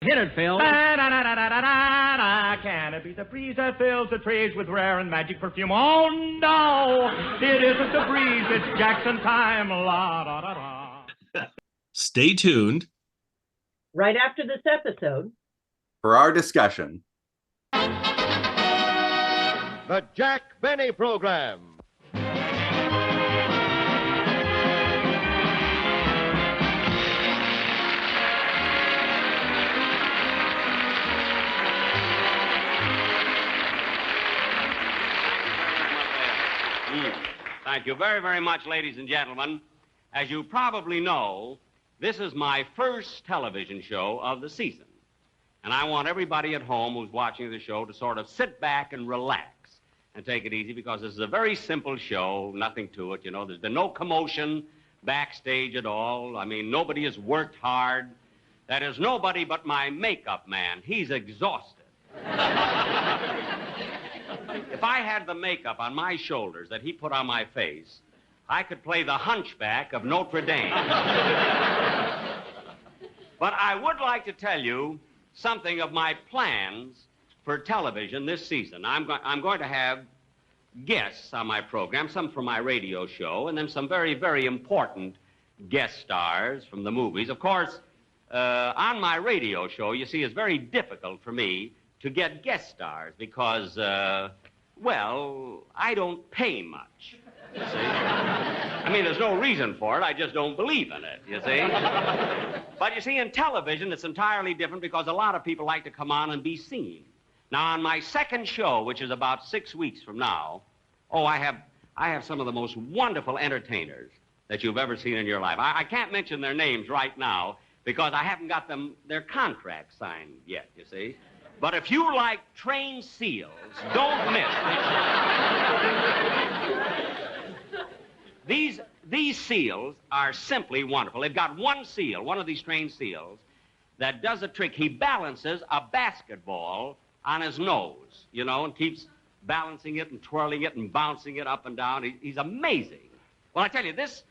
Hit it, Phil. Can it be the breeze that fills the trees with rare and magic perfume? Oh, no, it isn't the breeze. It's Jackson time. La, da, da, da. Stay tuned. Right after this episode. For our discussion. The Jack Benny Program. Thank you very, very much, ladies and gentlemen. As you probably know, this is my first television show of the season. And I want everybody at home who's watching the show to sort of sit back and relax and take it easy, because this is a very simple show, nothing to it, you know. There's been no commotion backstage at all. I mean, nobody has worked hard. That is, nobody but my makeup man. He's exhausted. If I had the makeup on my shoulders that he put on my face, I could play the hunchback of Notre Dame. But I would like to tell you something of my plans for television this season. I'm going to have guests on my program, some from my radio show, and then some very, very important guest stars from the movies. Of course, on my radio show, you see, it's very difficult for me to get guest stars because, well, I don't pay much, you see. I mean, there's no reason for it. I just don't believe in it, you see. But you see, in television, it's entirely different because a lot of people like to come on and be seen. Now, on my second show, which is about 6 weeks from now, I have some of the most wonderful entertainers that you've ever seen in your life. I can't mention their names right now because I haven't got their contracts signed yet, you see. But if you like trained seals, don't miss it. These seals are simply wonderful. They've got one seal, one of these trained seals, that does a trick. He balances a basketball on his nose, you know, and keeps balancing it and twirling it and bouncing it up and down. He's amazing. Well, I tell you, this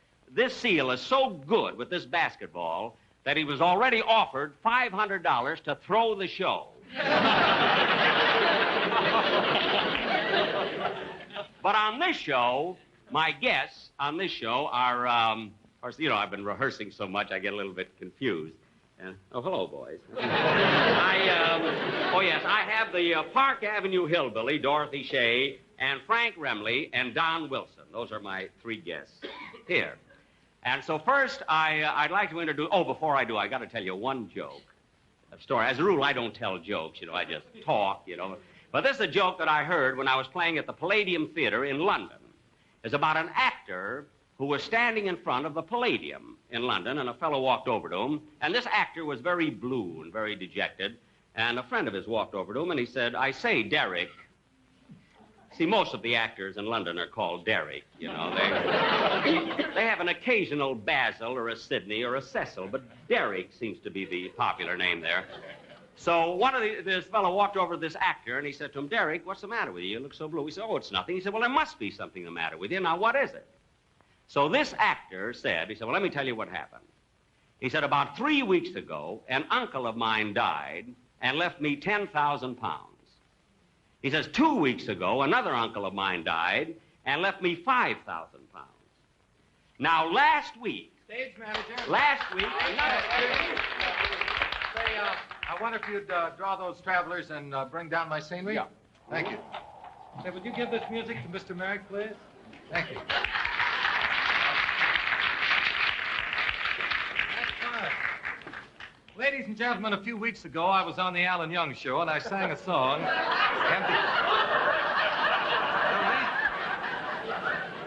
seal is so good with this basketball that he was already offered $500 to throw the show. But on this show, my guests on this show are, of course, you know, I've been rehearsing so much I get a little bit confused. Hello, boys. I have the Park Avenue Hillbilly, Dorothy Shay, and Frank Remley, and Don Wilson. Those are my three guests here. And so first, I'd like to introduce, before I do, I got to tell you one joke. A story. As a rule, I don't tell jokes, you know, I just talk, you know. But this is a joke that I heard when I was playing at the Palladium Theater in London. It's about an actor who was standing in front of the Palladium in London, and a fellow walked over to him, and this actor was very blue and very dejected, and a friend of his walked over to him, and he said, "I say, Derek." See, most of the actors in London are called Derek, you know. They have an occasional Basil or a Sidney or a Cecil, but Derek seems to be the popular name there. So this fellow walked over to this actor, and he said to him, "Derek, what's the matter with you? You look so blue." He said, "Oh, it's nothing." He said, "Well, there must be something the matter with you. Now, what is it?" So this actor said, "Well, let me tell you what happened." He said, "About 3 weeks ago, an uncle of mine died and left me 10,000 pounds. He says, 2 weeks ago, another uncle of mine died and left me 5,000 pounds. Now, last week... Stage manager. Last week... Say, I wonder if you'd draw those travelers and bring down my scenery? Yeah. Thank you. Say, would you give this music to Mr. Merrick, please? Thank you. That's fine. Ladies and gentlemen, a few weeks ago, I was on the Alan Young Show, and I sang a song.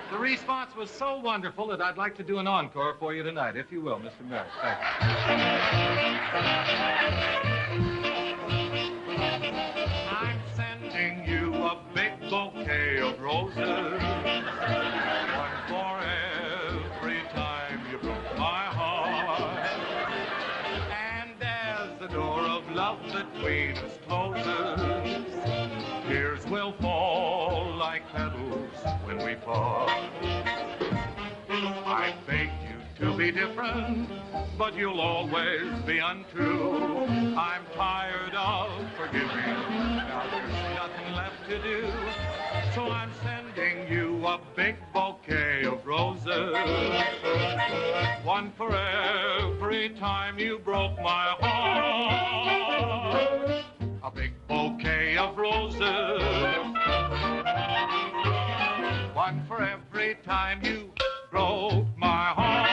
The response was so wonderful that I'd like to do an encore for you tonight, if you will, Mr. Merrick. Thank you. I'm sending you a big bouquet of roses. One for every time you broke my heart. And as the door of love between us closes, tears will fall like petals when we part. I beg you to be different, but you'll always be untrue. I'm tired of forgiving, now there's nothing left to do. So I'm sending you a big bouquet of roses, one for every time you broke my heart. A big bouquet of roses, one for every time you broke my heart.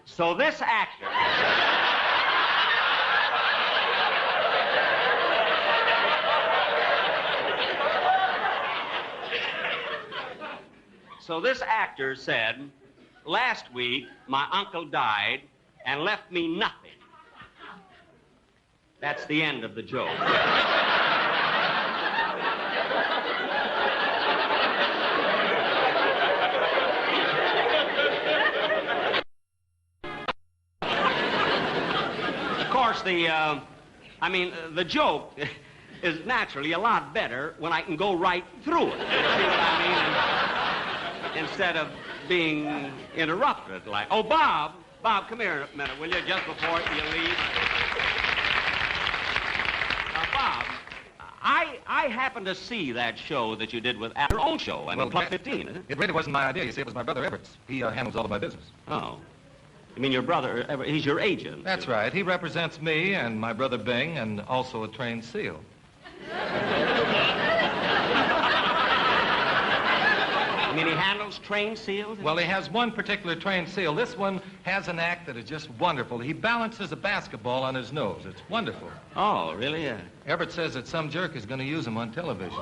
So this actor... So this actor said, last week, my uncle died and left me nothing. That's the end of the joke. Of course, the joke is naturally a lot better when I can go right through it. You see what I mean? Instead of being interrupted, like, oh, Bob, come here a minute, will you, just before you leave? Bob, I happened to see that show that you did with your own show, I mean, Club 15, isn't it? It really wasn't my idea. You see, it was my brother Everett's. He handles all of my business. Oh. You mean your brother, he's your agent? That's right. He represents me and my brother Bing and also a trained seal. I mean, he handles trained seals? Well, he has one particular trained seal. This one has an act that is just wonderful. He balances a basketball on his nose. It's wonderful. Oh, really? Yeah. Everett says that some jerk is going to use him on television.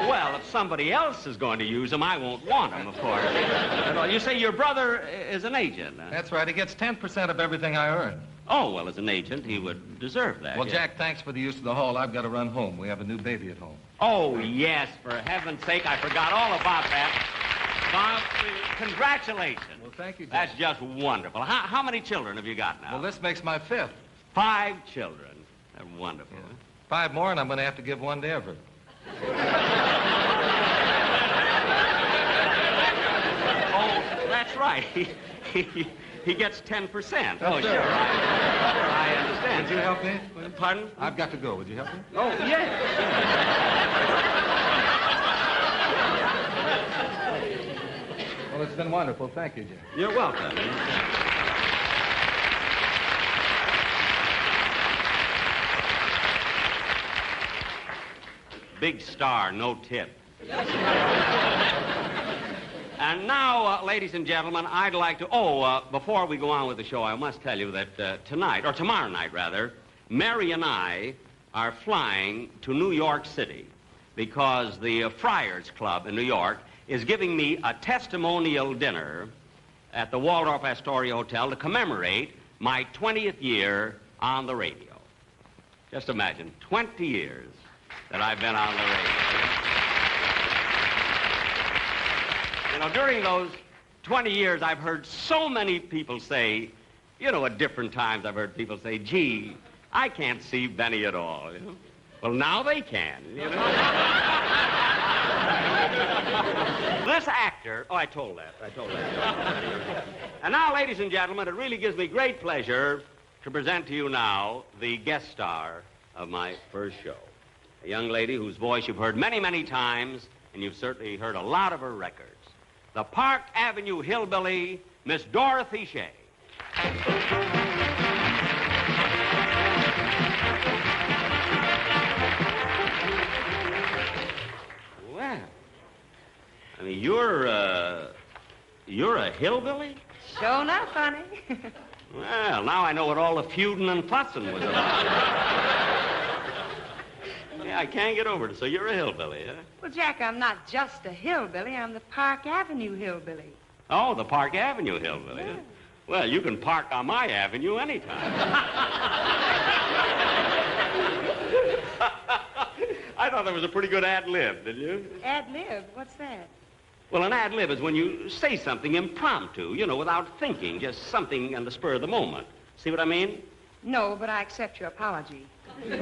Well, if somebody else is going to use him, I won't want him, of course. You say your brother is an agent, huh? That's right. He gets 10% of everything I earn. Oh, well, as an agent, he would deserve that. Well, yes. Jack, thanks for the use of the hall. I've got to run home. We have a new baby at home. Oh, yes, for heaven's sake, I forgot all about that. Bob, congratulations. Well, thank you, Jack. That's just wonderful. How many children have you got now? Well, this makes my 5th. 5 children. That's wonderful. Yeah. 5 more, and I'm going to have to give one to Everett. Oh, that's right. He gets 10%. Oh, sure. I understand. Would you help me? Pardon? I've got to go. Would you help me? Oh, yes. Well, it's been wonderful. Thank you, Jack. You're welcome. Big star, no tip. And now, ladies and gentlemen, I'd like to... before we go on with the show, I must tell you that tonight, or tomorrow night, rather, Mary and I are flying to New York City because the Friars Club in New York is giving me a testimonial dinner at the Waldorf Astoria Hotel to commemorate my 20th year on the radio. Just imagine, 20 years that I've been on the radio. You know, during those 20 years, I've heard so many people say, you know, at different times I've heard people say, gee, I can't see Benny at all. You know? Well, now they can, you know. This actor, I told that. And now, ladies and gentlemen, it really gives me great pleasure to present to you now the guest star of my first show. A young lady whose voice you've heard many, many times, and you've certainly heard a lot of her records. The Park Avenue Hillbilly, Miss Dorothy Shay. Well, I mean, you're a a hillbilly? Sure enough, honey. Well, now I know what all the feuding and fussing was about. Yeah, I can't get over it, so you're a hillbilly, huh? Well, Jack, I'm not just a hillbilly. I'm the Park Avenue hillbilly. Oh, the Park Avenue hillbilly, huh? Well, you can park on my avenue anytime. I thought that was a pretty good ad-lib, didn't you? Ad-lib? What's that? Well, an ad-lib is when you say something impromptu, without thinking, just something on the spur of the moment. See what I mean? No, but I accept your apology. Well,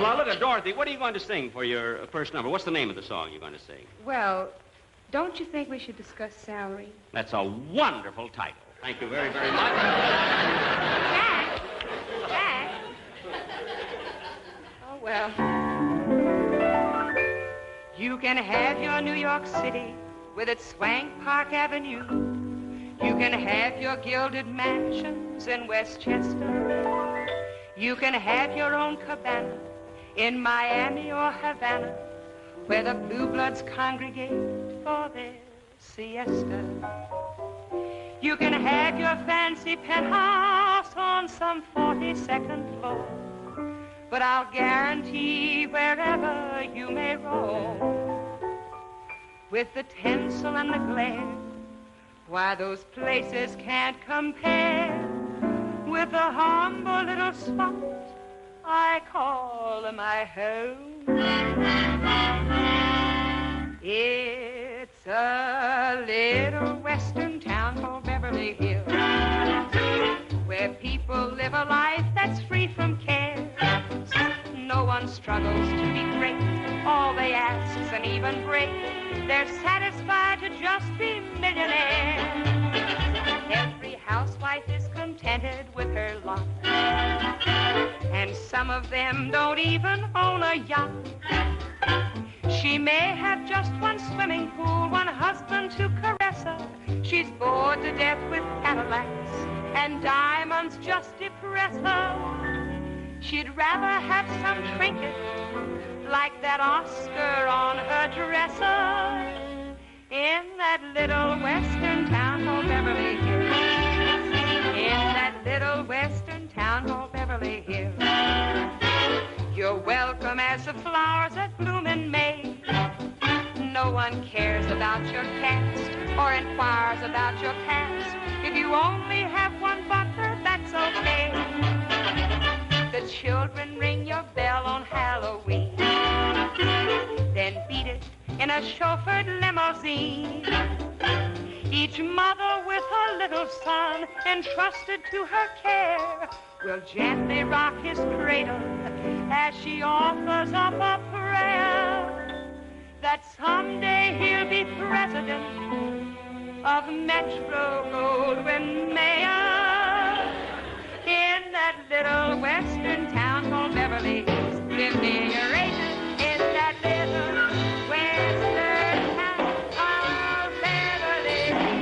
now, look at Dorothy. What are you going to sing for your first number? What's the name of the song you're going to sing? Well, don't you think we should discuss salary? That's a wonderful title. Thank you very, very much. Jack! Jack! Oh, well. You can have your New York City with its swank Park Avenue. You can have your gilded mansions in Westchester. You can have your own cabana in Miami or Havana, where the blue bloods congregate for their siesta. You can have your fancy penthouse on some 42nd floor, but I'll guarantee wherever you may roam, with the tinsel and the glare, why, those places can't compare with the humble little spot I call my home. It's a little western town called Beverly Hills, where people live a life that's free from care. No one struggles to be great. All they ask is an even break. They're satisfied to just be millionaires. Every housewife is contented with her lot, and some of them don't even own a yacht. She may have just one swimming pool, one husband to caress her. She's bored to death with Cadillacs, and diamonds just depress her. She'd rather have some trinket like that Oscar on her dresser in that little western town called Beverly Hills. In that little western town called Beverly Hills. You're welcome as the flowers that bloom in May. No one cares about your caste or inquires about your past. If you only have one butler, that's okay. The children ring your bell on Halloween, then beat it in a chauffeured limousine. Each mother with her little son entrusted to her care will gently rock his cradle as she offers up a prayer that someday he'll be president of Metro Goldwyn Mayer in that little western town called Beverly Hills. Live near your races in that little western town called Beverly Hills.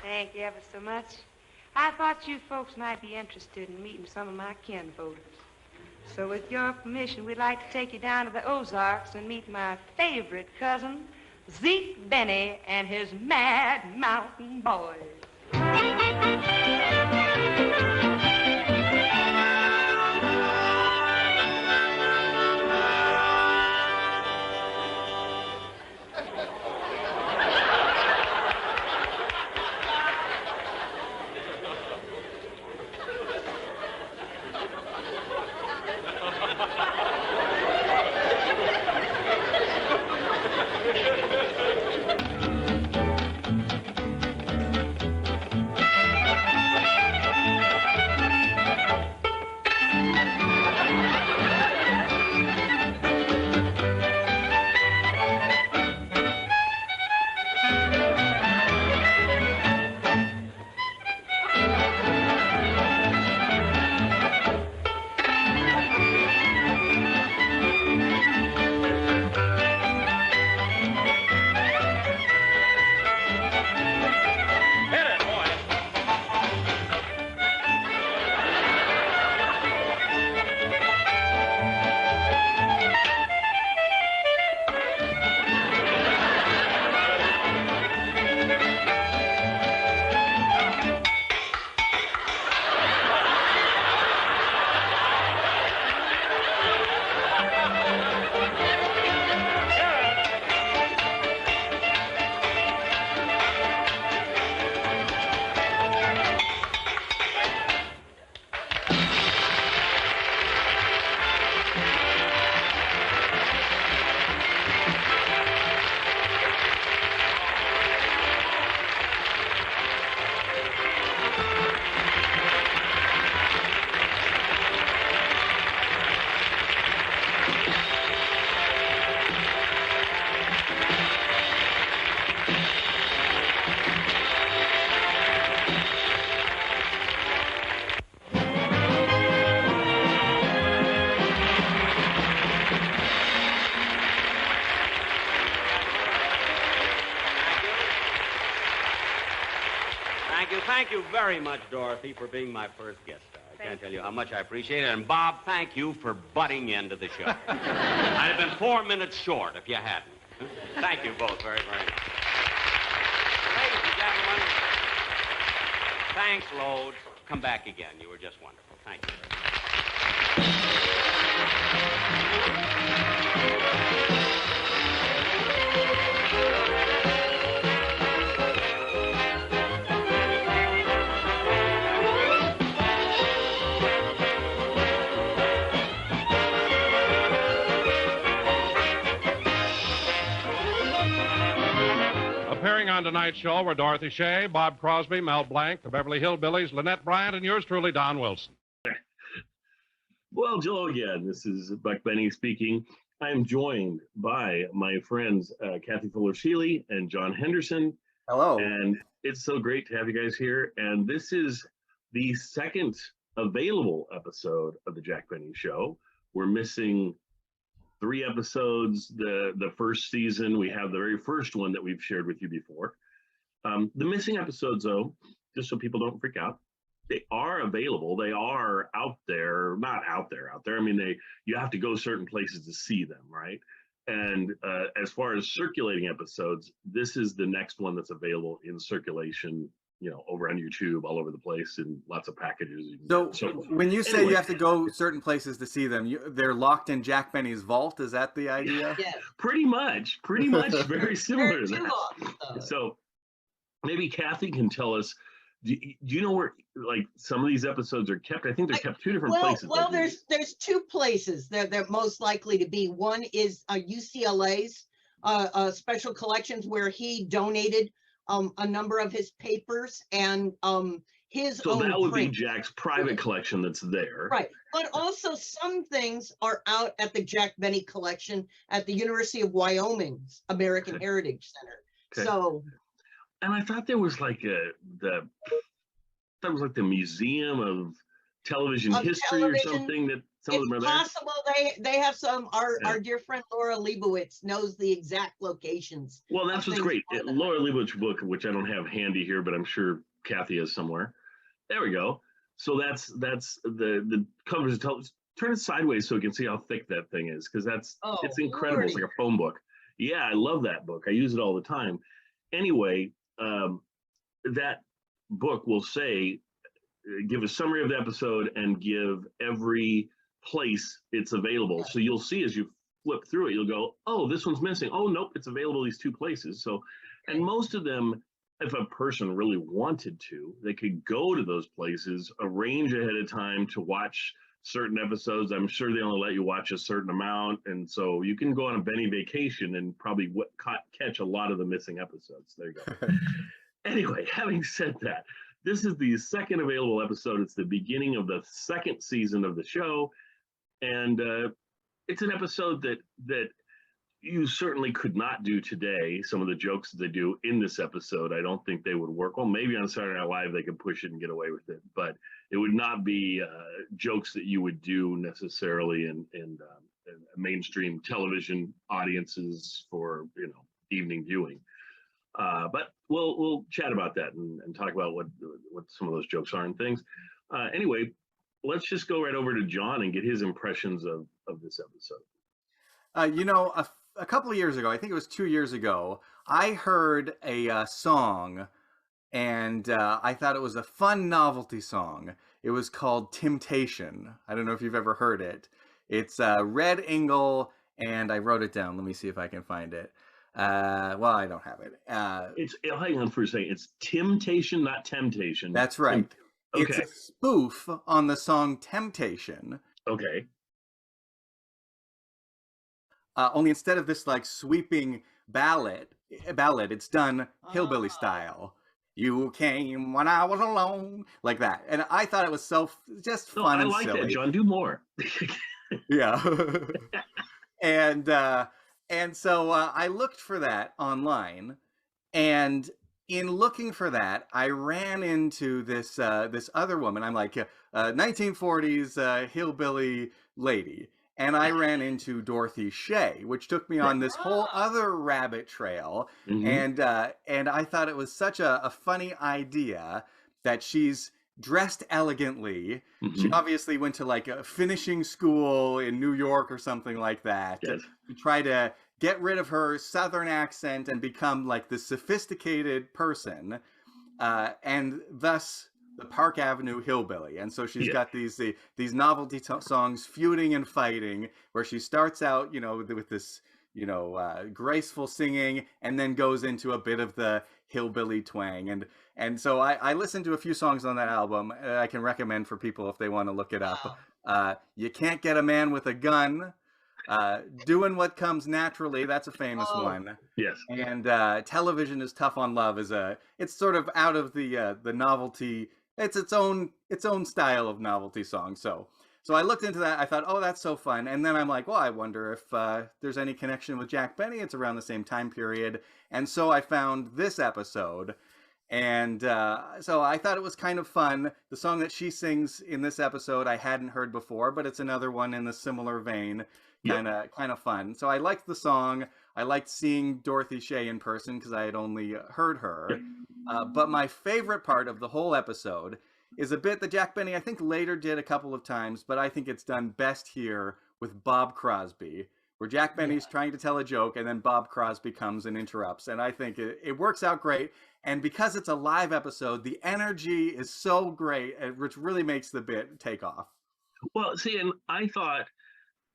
Thank you ever so much. I thought you folks might be interested in meeting some of my kinfolks. So with your permission, we'd like to take you down to the Ozarks and meet my favorite cousin, Zeke Benny, and his Mad Mountain Boys. Thank you very much, Dorothy, for being my first guest star. I can't tell you how much I appreciate it. And Bob, thank you for butting into the show. I'd have been 4 minutes short if you hadn't. Thank you both very, very much. Ladies and gentlemen, thanks loads. Come back again. You were just wonderful. Thank you very much. Appearing on tonight's show were Dorothy Shay, Bob Crosby, Mel Blanc, the Beverly Hillbillies, Lynette Bryant, and yours truly, Don Wilson. Well, Joe, again, this is Buck Benny speaking. I'm joined by my friends Kathy Fuller-Sheely and John Henderson. Hello. And it's so great to have you guys here. And this is the second available episode of the Jack Benny Show. We're missing 3 episodes. The first season, we have the very first one that we've shared with you before. The missing episodes, though, just so people don't freak out, they are available. They are out there, not out there. I mean, you have to go certain places to see them, right? And as far as circulating episodes, this is the next one that's available in circulation, over on YouTube, all over the place, in lots of packages. So when you say you have to go certain places to see them, they're locked in Jack Benny's vault. Is that the idea? Yes. Pretty much, very similar to Too that. long. So maybe Kathy can tell us, do you know where, like, some of these episodes are kept? I think they're kept 2 different places. Well, there's 2 places that they're most likely to be. One is UCLA's special collections, where he donated a number of his papers and his own. So that would print. be Jack's private collection that's there. Right. But also some things are out at the Jack Benny collection at the University of Wyoming's American Heritage Center. Okay. So. And I thought there was like the Museum of Television History or something that some of them are there. It's possible they have some. Our dear friend Laura Leibowitz knows the exact locations. Well, that's what's great. Laura Leibowitz's book, which I don't have handy here, but I'm sure Kathy has somewhere. There we go. So that's the covers. Turn it sideways so you can see how thick that thing is, because it's incredible. Lordy. It's like a phone book. Yeah, I love that book. I use it all the time. Anyway, that book will say, give a summary of the episode and give every place it's available. So you'll see as you flip through it, you'll go, oh, this one's missing. Oh, nope, it's available these 2 places. So, and most of them, if a person really wanted to, they could go to those places, arrange ahead of time to watch certain episodes. I'm sure they only let you watch a certain amount. And so you can go on a Benny vacation and probably catch a lot of the missing episodes. There you go. Anyway, having said that, this is the second available episode. It's the beginning of the 2nd season of the show. And it's an episode that you certainly could not do today. Some of the jokes that they do in this episode, I don't think they would work. Well, maybe on Saturday Night Live they could push it and get away with it, but it would not be jokes that you would do necessarily in mainstream television audiences for evening viewing. But we'll chat about that and talk about what some of those jokes are and things. Anyway, let's just go right over to John and get his impressions of this episode. A couple of years ago, I think it was 2 years ago, I heard a song, and I thought it was a fun novelty song. It was called Temptation. I don't know if you've ever heard it. It's Red Engel, and I wrote it down. Let me see if I can find it. Well, I don't have it. Hang on for a second. It's Temptation, not Temptation. That's right. Okay. It's a spoof on the song Temptation. Okay. Only instead of this like sweeping ballad, it's done hillbilly style. You came when I was alone, like that. And I thought it was just fun and silly. I like that, John. Do more. Yeah. And so I looked for that online, and in looking for that, I ran into this other woman. I'm like, 1940s hillbilly lady. and I ran into Dorothy Shay, which took me on this whole other rabbit trail. And I thought it was such a funny idea that she's dressed elegantly. She obviously went to like a finishing school in New York or something like that to try to get rid of her Southern accent and become like the sophisticated person, and thus the Park Avenue Hillbilly. And so she's got these novelty songs, feuding and fighting, where she starts out, you know, with this, you know, graceful singing, and then goes into a bit of the hillbilly twang. And so I listened to a few songs on that album I can recommend for people if they want to look it up. You Can't Get a Man with a Gun. Doing What Comes Naturally, that's a famous one. Yes. And Television is Tough on Love it's sort of out of the novelty. It's its own style of novelty song. So I looked into that. I thought, oh, that's so fun. And then I'm like, well, I wonder if there's any connection with Jack Benny. It's around the same time period. And so I found this episode. And so I thought it was kind of fun. The song that she sings in this episode I hadn't heard before, but it's another one in the similar vein. Kind of fun. So I liked the song. I liked seeing Dorothy Shay in person because I had only heard her. But my favorite part of the whole episode is a bit that Jack Benny I think later did a couple of times, but I think it's done best here with Bob Crosby, where Jack Benny's trying to tell a joke and then Bob Crosby comes and interrupts. And I think it works out great. And because it's a live episode, the energy is so great, which really makes the bit take off. Well, see, and I thought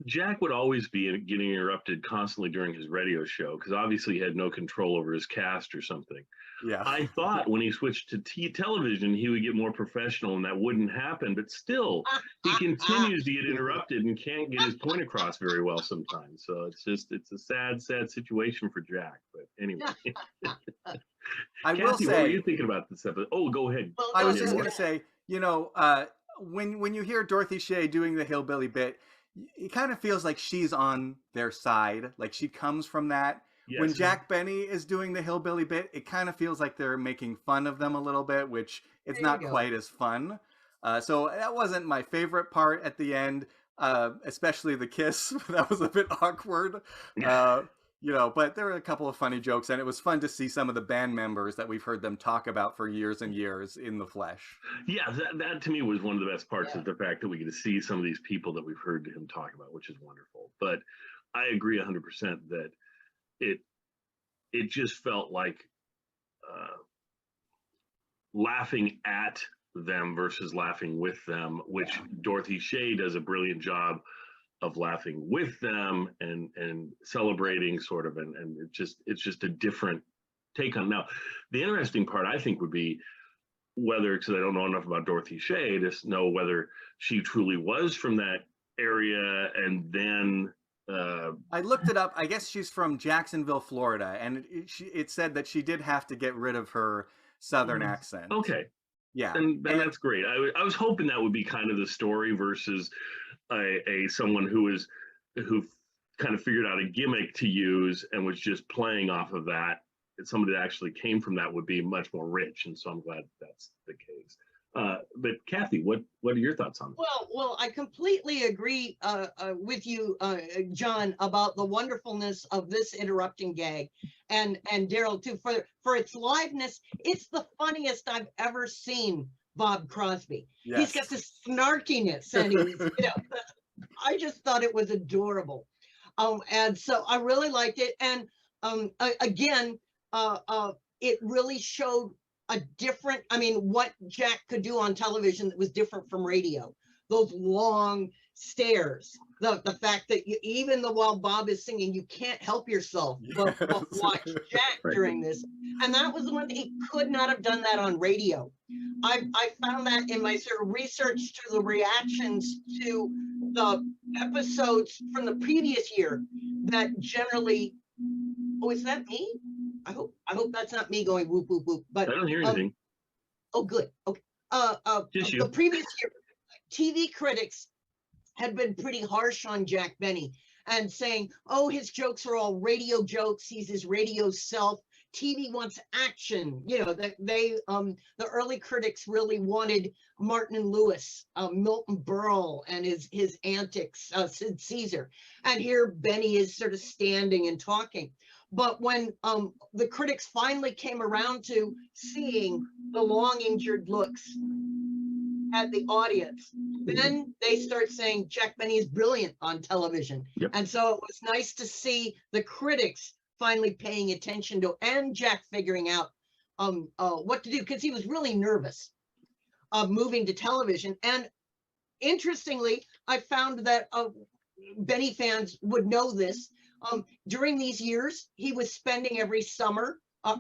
Jack would always be getting interrupted constantly during his radio show because obviously he had no control over his cast or something. Yeah. I thought when he switched to television, he would get more professional and that wouldn't happen. But still, he continues to get interrupted and can't get his point across very well sometimes. So it's a sad, sad situation for Jack. But anyway. I Kathy, will say, what were you thinking about this episode? Oh, go ahead. Well, I was just going to say, you know, when you hear Dorothy Shay doing the hillbilly bit, it kind of feels like she's on their side. Like she comes from that. Yes. When Jack Benny is doing the hillbilly bit, it kind of feels like they're making fun of them a little bit, which it's not quite as fun. So that wasn't my favorite part at the end, especially the kiss. That was a bit awkward. You know, but there were a couple of funny jokes, and it was fun to see some of the band members that we've heard them talk about for years and years in the flesh. Yeah, that to me was one of the best parts of the fact that we get to see some of these people that we've heard him talk about, which is wonderful. But I agree 100% that it just felt like laughing at them versus laughing with them, which Dorothy Shay does a brilliant job of laughing with them and celebrating sort of, and it's just a different take on. Now, the interesting part I think would be whether, because I don't know enough about Dorothy Shay, to know whether she truly was from that area, and then I looked it up. I guess she's from Jacksonville, Florida, and it said that she did have to get rid of her Southern accent. Okay. Yeah, and that's great. I was hoping that would be kind of the story versus someone who kind of figured out a gimmick to use and was just playing off of that. And somebody that actually came from that would be much more rich, and so I'm glad that's the case. But Kathy, what are your thoughts on that? Well, I completely agree with you, John, about the wonderfulness of this interrupting gag, and Daryl too, for its liveness. It's the funniest I've ever seen Bob Crosby. Yes. He's got this snarkiness, and he's, you know, I just thought it was adorable, and so I really liked it. And again, it really showed a different, I mean, what Jack could do on television that was different from radio. Those long stares, the fact that even while Bob is singing, you can't help yourself but watch Jack during this. And that was the one thing, he could not have done that on radio. I found that in my sort of research to the reactions to the episodes from the previous year, that generally, oh, is that me? I hope that's not me going whoop whoop whoop. But I don't hear anything. Oh, good. Okay. Just you. The previous year, TV critics had been pretty harsh on Jack Benny and saying, "Oh, his jokes are all radio jokes. He's his radio self. TV wants action. You know, that the early critics really wanted Martin Lewis, Milton Berle and his antics, Sid Caesar. And here Benny is sort of standing and talking. But when the critics finally came around to seeing the long injured looks at the audience, then they start saying Jack Benny is brilliant on television. Yep. And so it was nice to see the critics finally paying attention to, and Jack figuring out what to do, because he was really nervous of moving to television. And interestingly, I found that Benny fans would know this. During these years, he was spending every summer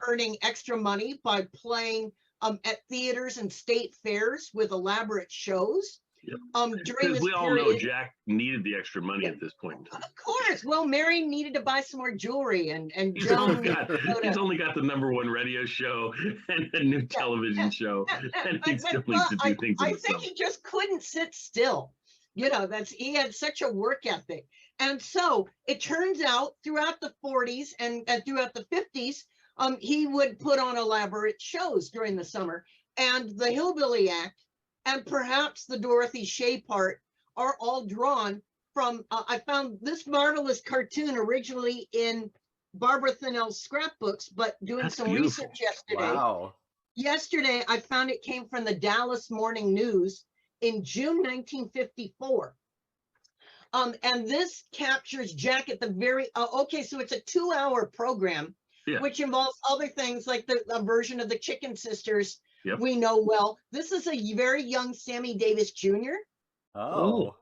earning extra money by playing at theaters and state fairs with elaborate shows. Yep. During Because this we all period, know Jack needed the extra money at this point in time. of course. Well, Mary needed to buy some more jewelry, and He's Joan only got the #1 radio show and a new television show, and he still needs to do things in I the think summer. he just couldn't sit still. You know, he had such a work ethic. And so it turns out throughout the 40s and throughout the 50s, he would put on elaborate shows during the summer. And the Hillbilly Act and perhaps the Dorothy Shay part are all drawn from, I found this marvelous cartoon originally in Barbara Thinnell's scrapbooks, but doing That's some beautiful. research yesterday. Wow. Yesterday, I found it came from the Dallas Morning News in June 1954. And this captures Jack at the very, okay, so it's a 2-hour program, Yeah. which involves other things like the version of the Chicken Sisters Yep. we know well. This is a very young Sammy Davis Jr. Oh.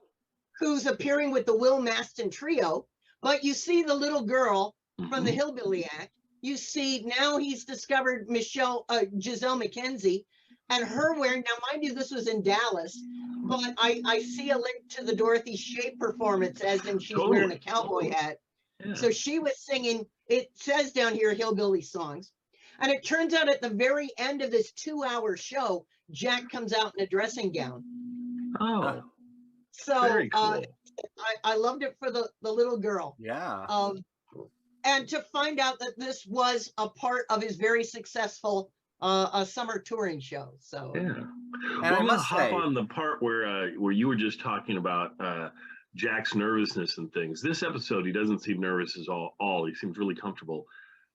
who's appearing with the Will Maston Trio, but you see the little girl from the Mhm. Hillbilly Act. You see now he's discovered Giselle McKenzie, and her wearing, now mind you, this was in Dallas, but I see a link to the Dorothy Shay performance, as in she's wearing a cowboy hat. Yeah. So she was singing, it says down here, hillbilly songs. And it turns out at the very end of this 2-hour show, Jack comes out in a dressing gown. Oh, So very cool. I loved it for the little girl. Yeah. And to find out that this was a part of his very successful summer touring show. So Yeah. And Well, I I'm gonna must hop say, on the part where you were just talking about Jack's nervousness and things. This episode, he doesn't seem nervous at all. He seems really comfortable.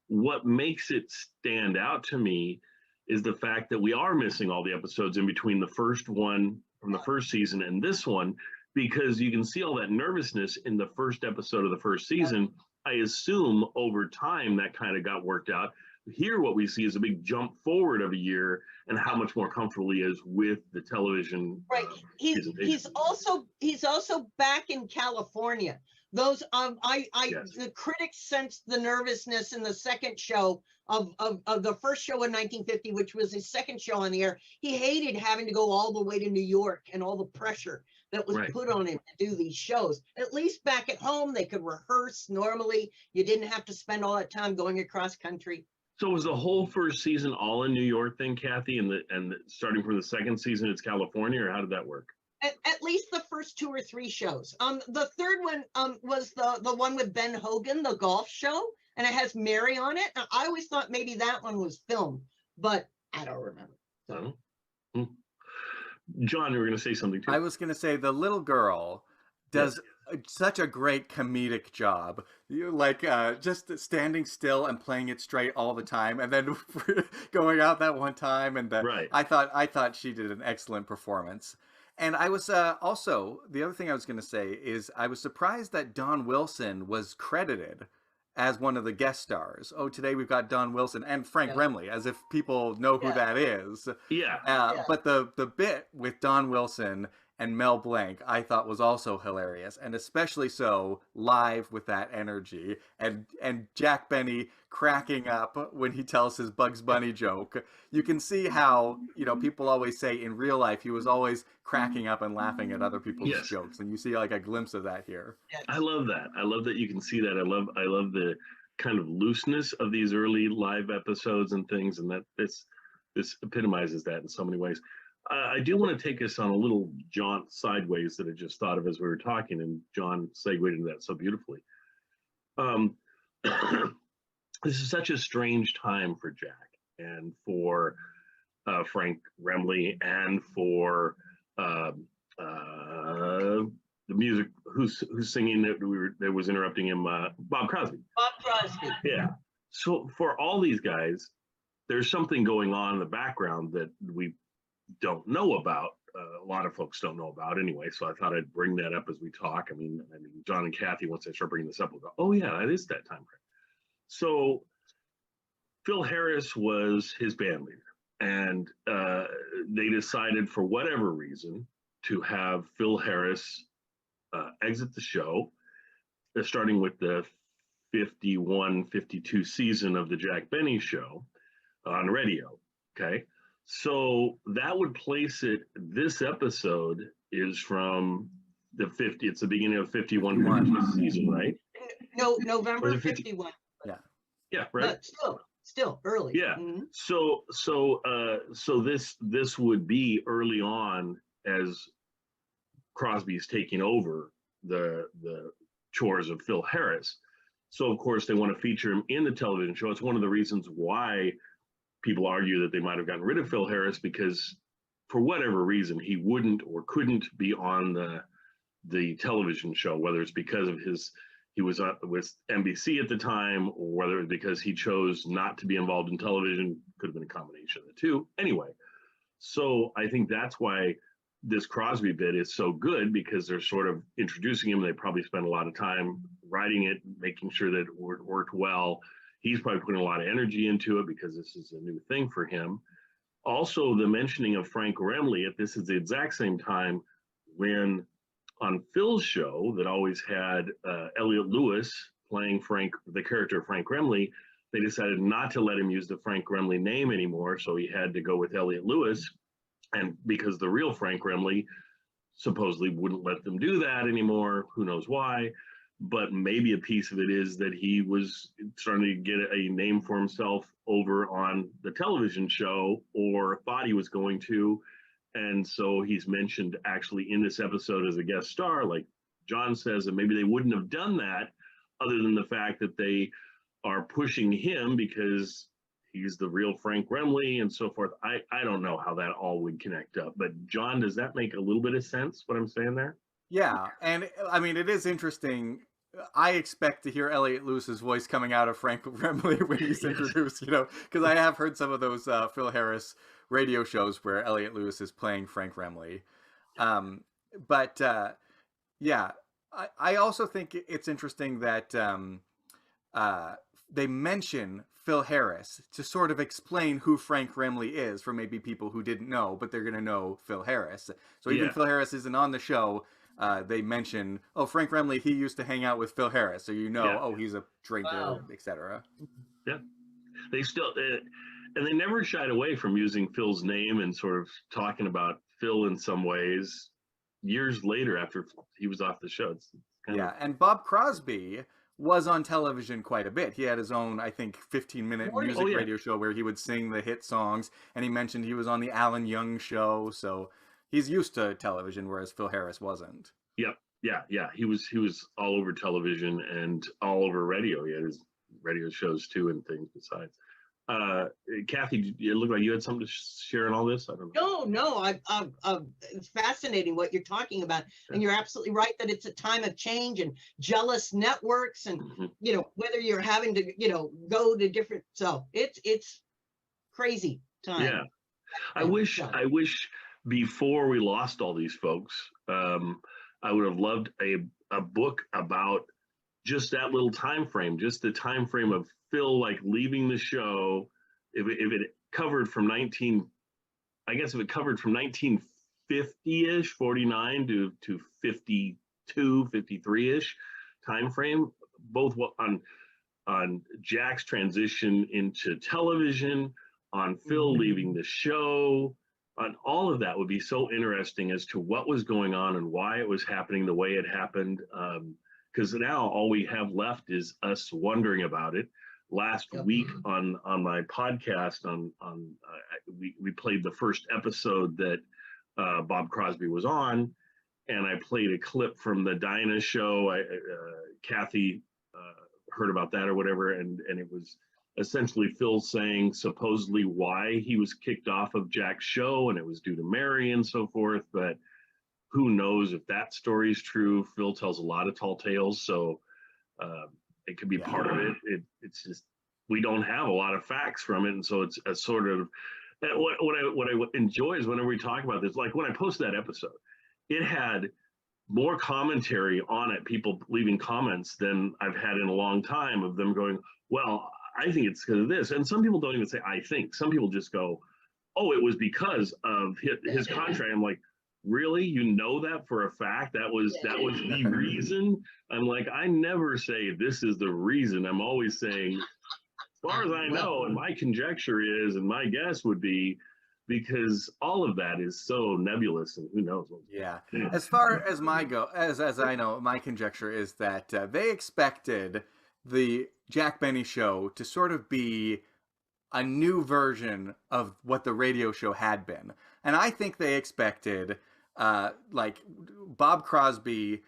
What makes it stand out to me is the fact that we are missing all the episodes in between the first one from the first season and this one, because you can see all that nervousness in the first episode of the first season. I assume over time that kind of got worked out. Here, what we see is a big jump forward of a year and how much more comfortable he is with the television. right. He's presentation. also back in California. Those Yes. the critics sensed the nervousness in the second show of the first show in 1950, which was his second show on the air. He hated having to go all the way to New York and all the pressure that was Right. put on him to do these shows. At least back at home, they could rehearse normally. You didn't have to spend all that time going across country. So was the whole first season all in New York then, Kathy, and starting from the second season, it's California, or how did that work? At least the first 2 or 3 shows. The third one was the one with Ben Hogan, the golf show, and it has Mary on it. Now, I always thought maybe that one was filmed, but I don't remember. So. Oh. John, you were going to say something too. I was going to say the little girl does such a great comedic job. You like just standing still and playing it straight all the time, and then going out that one time, and Right. I thought she did an excellent performance. And I was also, the other thing I was going to say is I was surprised that Don Wilson was credited as one of the guest stars. Oh, today we've got Don Wilson and Frank Remley, as if people know who that is. Yeah. But the bit with Don Wilson and Mel Blanc, I thought was also hilarious, and especially so live with that energy, and Jack Benny cracking up when he tells his Bugs Bunny joke. You can see how, people always say in real life he was always cracking up and laughing at other people's jokes, and you see like a glimpse of that here. I love that. I love that you can see that. I love the kind of looseness of these early live episodes and things, and that this epitomizes that in so many ways. I do want to take us on a little jaunt sideways that I just thought of as we were talking, and John segued into that so beautifully. this is such a strange time for Jack and for Frank Remley and for the music. Who's singing that was interrupting him? Bob Crosby. Bob Crosby. Yeah. So for all these guys, there's something going on in the background that we don't know about. A lot of folks don't know about anyway. So I thought I'd bring that up as we talk. I mean, John and Kathy, once I start bringing this up, will go, oh yeah, that is that time frame. So Phil Harris was his band leader, and they decided for whatever reason to have Phil Harris exit the show, starting with the 51, 52 season of the Jack Benny Show on radio. Okay. So that would place it, this episode is from the 50, it's the beginning of 51 season, right? No, November 51. Yeah. Yeah, right. But still early. Yeah. Mhm. So this would be early on as Crosby's taking over the chores of Phil Harris. So of course they want to feature him in the television show. It's one of the reasons why people argue that they might have gotten rid of Phil Harris, because for whatever reason he wouldn't or couldn't be on the television show, whether it's because of he was with NBC at the time, or whether it was because he chose not to be involved in television. Could have been a combination of the two. Anyway, so I think that's why this Crosby bit is so good, because they're sort of introducing him. They probably spent a lot of time writing it, making sure that it worked well. He's probably putting a lot of energy into it because this is a new thing for him. Also, the mentioning of Frank Remley, this is the exact same time when on Phil's show that always had Elliot Lewis playing the character of Frank Remley, they decided not to let him use the Frank Remley name anymore, so he had to go with Elliot Lewis. And because the real Frank Remley supposedly wouldn't let them do that anymore, who knows why, but maybe a piece of it is that he was starting to get a name for himself over on the television show, or thought he was going to. And so he's mentioned actually in this episode as a guest star, like John says, that maybe they wouldn't have done that other than the fact that they are pushing him because he's the real Frank Remley and so forth. I don't know how that all would connect up, but John, does that make a little bit of sense, what I'm saying there? Yeah, and I mean, it is interesting. I expect to hear Elliot Lewis's voice coming out of Frank Remley when he's introduced, because I have heard some of those Phil Harris radio shows where Elliot Lewis is playing Frank Remley. Yeah, I also think it's interesting that they mention Phil Harris to sort of explain who Frank Remley is for maybe people who didn't know, but they're going to know Phil Harris. So even Phil Harris isn't on the show. They mention, Frank Remley, he used to hang out with Phil Harris. So he's a drinker, etc. Yeah. They still, and they never shied away from using Phil's name and sort of talking about Phil in some ways years later after he was off the show. And Bob Crosby was on television quite a bit. He had his own, I think, 15-minute music radio show where he would sing the hit songs, and he mentioned he was on the Alan Young show, so he's used to television, whereas Phil Harris wasn't. Yep. Yeah. He was all over television and all over radio. He had his radio shows too and things besides. Kathy, it looked like you had something to share in all this. I don't know. No, it's fascinating what you're talking about, and you're absolutely right that it's a time of change and jealous networks, and whether you're having to go to different. So it's crazy time. Yeah, I wish before we lost all these folks, I would have loved a book about just that little time frame, just the time frame of Phil leaving the show. If it covered from 1950-ish, 49 to 52, 53-ish time frame, both on Jack's transition into television, on Phil leaving the show, on all of that would be so interesting as to what was going on and why it was happening the way it happened. Because now all we have left is us wondering about it. Last week on my podcast, we played the first episode that Bob Crosby was on, and I played a clip from the Dinah show. Kathy heard about that or whatever, and it was essentially Phil saying supposedly why he was kicked off of Jack's show, and it was due to Mary and so forth. But who knows if that story is true? Phil tells a lot of tall tales, so it could be part of it. It's just we don't have a lot of facts from it, and so it's a sort of what I enjoy is whenever we talk about this, like when I posted that episode, it had more commentary on it, people leaving comments than I've had in a long time of them going, well, I think it's because of this. And some people don't even say, I think. Some people just go, oh, it was because of his contract. I'm like, really? You know that for a fact? That was the reason? I'm like, I never say this is the reason. I'm always saying, as far as I know, and my conjecture is, and my guess would be, because all of that is so nebulous, and who knows? Yeah. As far as as I know, my conjecture is that they expected the Jack Benny show to sort of be a new version of what the radio show had been, and I think they expected like Bob Crosby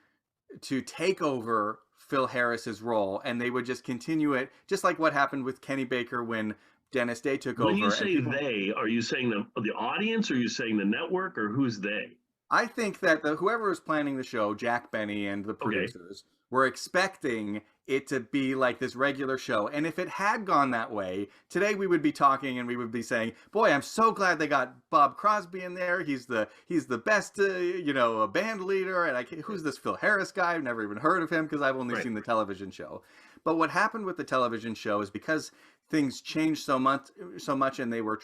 to take over Phil Harris's role, and they would just continue it, just like what happened with Kenny Baker when Dennis Day took over. When you say they, are you saying the audience, or are you saying the network, or who's they? I think that whoever was planning the show, Jack Benny and the producers, were expecting it to be like this regular show. And if it had gone that way, today we would be talking and we would be saying, boy, I'm so glad they got Bob Crosby in there. He's the best, a band leader. And who's this Phil Harris guy? I've never even heard of him because I've only seen the television show. But what happened with the television show is because things changed so much, and they were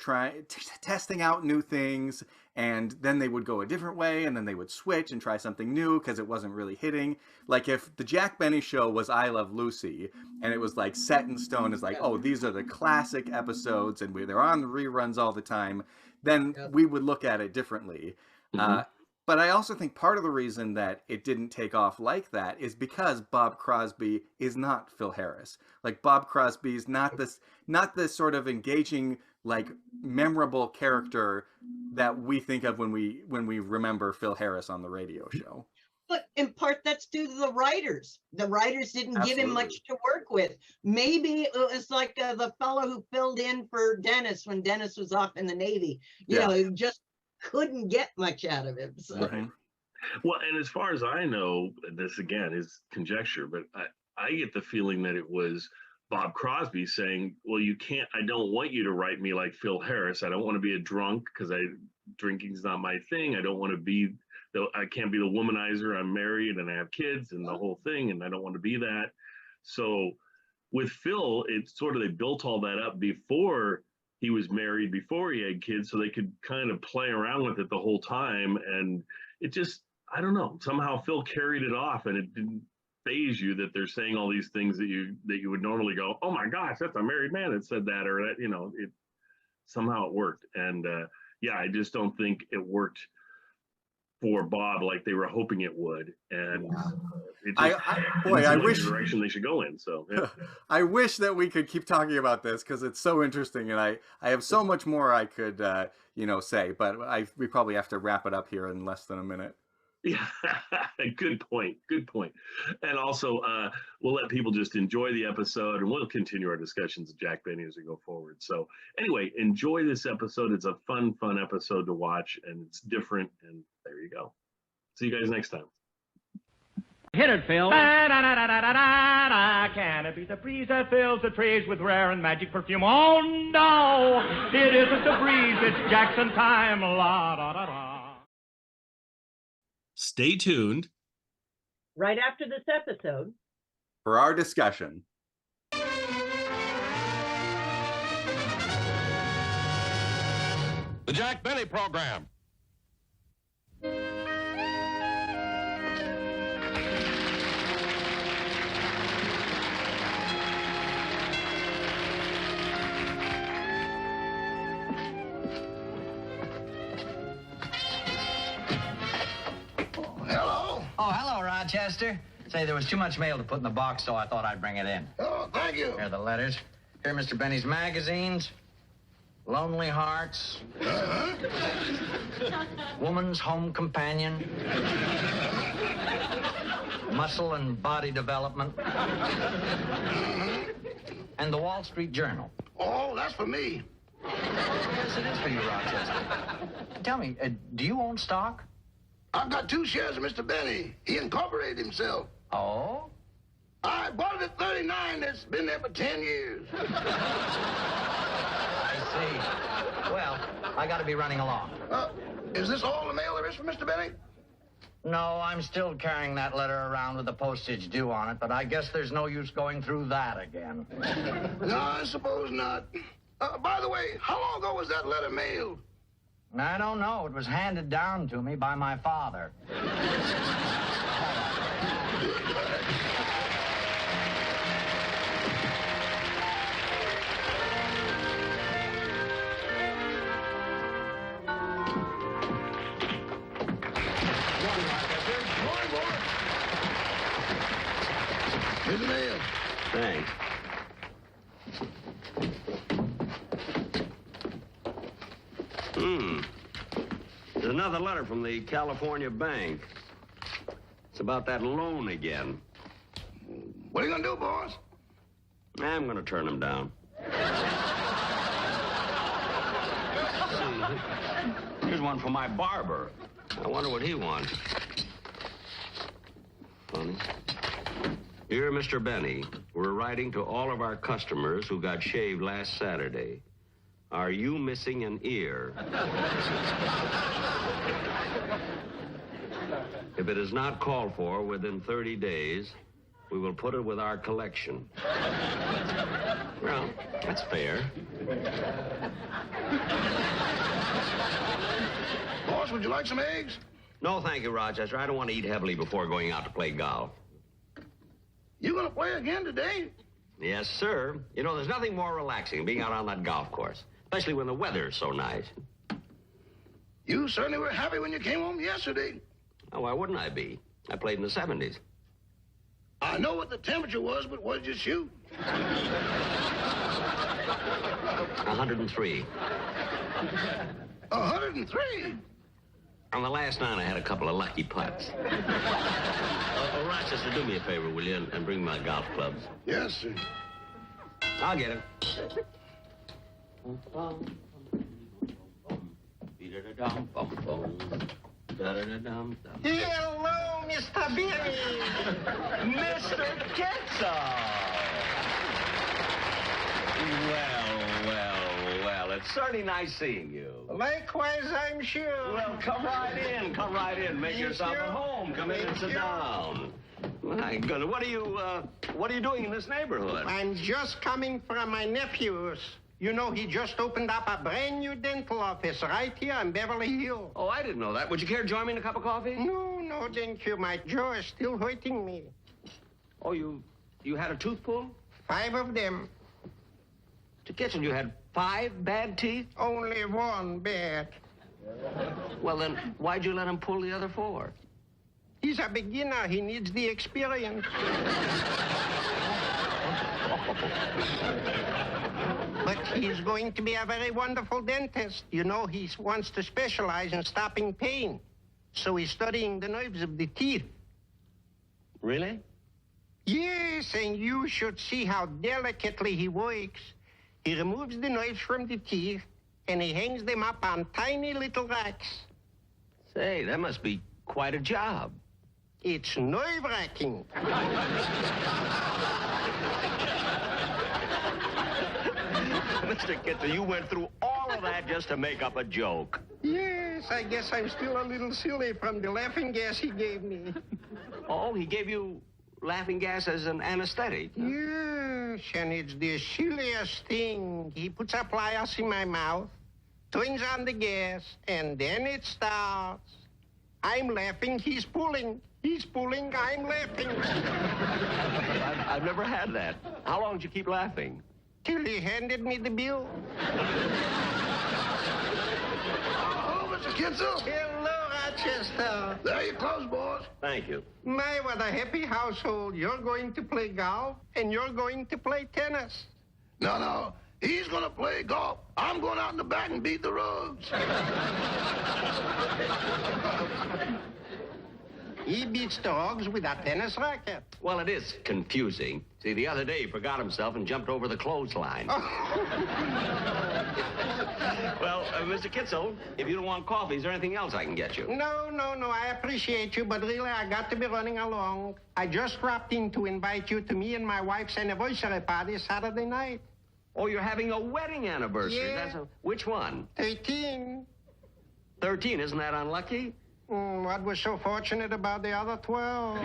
testing out new things, and then they would go a different way, and then they would switch and try something new because it wasn't really hitting. Like if the Jack Benny show was I Love Lucy, and it was like set in stone, it's like, oh, these are the classic episodes, and they're on the reruns all the time, then we would look at it differently. Mm-hmm. But I also think part of the reason that it didn't take off like that is because Bob Crosby is not Phil Harris. Like Bob Crosby is not this sort of engaging, like memorable character that we think of when we remember Phil Harris on the radio show. But in part, that's due to the writers. The writers didn't give him much to work with. Maybe it was like the fellow who filled in for Dennis when Dennis was off in the Navy. You know, he just couldn't get much out of him. So. Right. Well, and as far as I know, this again is conjecture, but I get the feeling that it was Bob Crosby saying, well, I don't want you to write me like Phil Harris. I don't want to be a drunk because drinking's not my thing. I don't want to be, I can't be the womanizer. I'm married and I have kids and the whole thing, and I don't want to be that. So with Phil, it's sort of, they built all that up before he was married, before he had kids, so they could kind of play around with it the whole time. And it just, I don't know, somehow Phil carried it off, and it didn't faze you that they're saying all these things that you would normally go, oh my gosh, that's a married man that said that, or that, it somehow it worked. And I just don't think it worked for Bob like they were hoping it would. And I wish the direction they should go in. So I wish that we could keep talking about this because it's so interesting, and I have so much more I could say, but we probably have to wrap it up here in less than a minute. Yeah, good point. And also, we'll let people just enjoy the episode, and we'll continue our discussions of Jack Benny as we go forward. So anyway, enjoy this episode. It's a fun episode to watch, and it's different, and there you go. See you guys next time. Hit it, Phil. Can it be the breeze that fills the trees with rare and magic perfume? Oh, no, it isn't the breeze. It's Jackson time. La, da, da, da. Stay tuned. Right after this episode. For our discussion. The Jack Benny Program. Oh, hello, Rochester. Say, there was too much mail to put in the box, so I thought I'd bring it in. Oh, thank you. Here are the letters. Here are Mr. Benny's magazines. Lonely Hearts. Woman's Home Companion. Muscle and Body Development. and the Wall Street Journal. Oh, that's for me. Yes, it is for you, Rochester. Tell me, do you own stock? I've got 2 shares of Mr. Benny. He incorporated himself. Oh? I bought it at 39. It's been there for 10 years. I see. Well, I got to be running along. Is this all the mail there is for Mr. Benny? No, I'm still carrying that letter around with the postage due on it, but I guess there's no use going through that again. No, I suppose not. By the way, how long ago was that letter mailed? I don't know. It was handed down to me by my father. Here's the mail. Thanks. There's another letter from the California bank. It's about that loan again. What are you going to do, boss? I'm going to turn him down. See, here's one from my barber. I wonder what he wants. Funny. Dear Mr. Benny, we're writing to all of our customers who got shaved last Saturday. Are you missing an ear? If it is not called for within 30 days, we will put it with our collection. Well, that's fair. Boss, would you like some eggs? No, thank you, Rochester. I don't want to eat heavily before going out to play golf. You going to play again today? Yes, sir. You know, there's nothing more relaxing than being out on that golf course, especially when the weather's so nice. You certainly were happy when you came home yesterday. Oh, why wouldn't I be? I played in the 70s. I know what the temperature was, but what did you shoot? 103. 103? On the last night, I had a couple of lucky putts. Rochester, do me a favor, will you, and bring my golf clubs? Yes, sir. I'll get him. Hello, Mr. Benny. Mr. Kitzel! Well, it's certainly nice seeing you. Likewise, I'm sure. Well, come right in. Make yourself at home. Come in and sit down. My goodness, what are you doing in this neighborhood? I'm just coming from my nephew's. You know, he just opened up a brand new dental office right here in Beverly Hills. Oh, I didn't know that. Would you care to join me in a cup of coffee? No, thank you. My jaw is still hurting me. Oh, you had a tooth pulled? 5 of them. To Kitzel, you had 5 bad teeth? Only 1 bad. Well, then, why'd you let him pull the other 4? He's a beginner. He needs the experience. But he's going to be a very wonderful dentist. You know, he wants to specialize in stopping pain. So he's studying the nerves of the teeth. Really? Yes, and you should see how delicately he works. He removes the nerves from the teeth, and he hangs them up on tiny little racks. Say, that must be quite a job. It's nerve-wracking. Mr. Kitzel, you went through all of that just to make up a joke. Yes, I guess I'm still a little silly from the laughing gas he gave me. Oh, he gave you laughing gas as an anesthetic? Huh? Yes, and it's the silliest thing. He puts a pliers in my mouth, turns on the gas, and then it starts. I'm laughing, he's pulling. He's pulling, I'm laughing. I've never had that. How long did you keep laughing? Till he handed me the bill. Hello, Mr. Kitzel. Hello, Rochester. There you close, boss. Thank you. My, what a happy household. You're going to play golf, and you're going to play tennis. No. He's going to play golf. I'm going out in the back and beat the rugs. He beats dogs with a tennis racket. Well, it is confusing. See, the other day he forgot himself and jumped over the clothesline. Well, Mr. Kitzel, if you don't want coffee, is there anything else I can get you? No. I appreciate you, but really, I got to be running along. I just dropped in to invite you to me and my wife's anniversary party Saturday night. Oh, you're having a wedding anniversary. Yeah. Which one? 13. 13, isn't that unlucky? What was so fortunate about the other 12?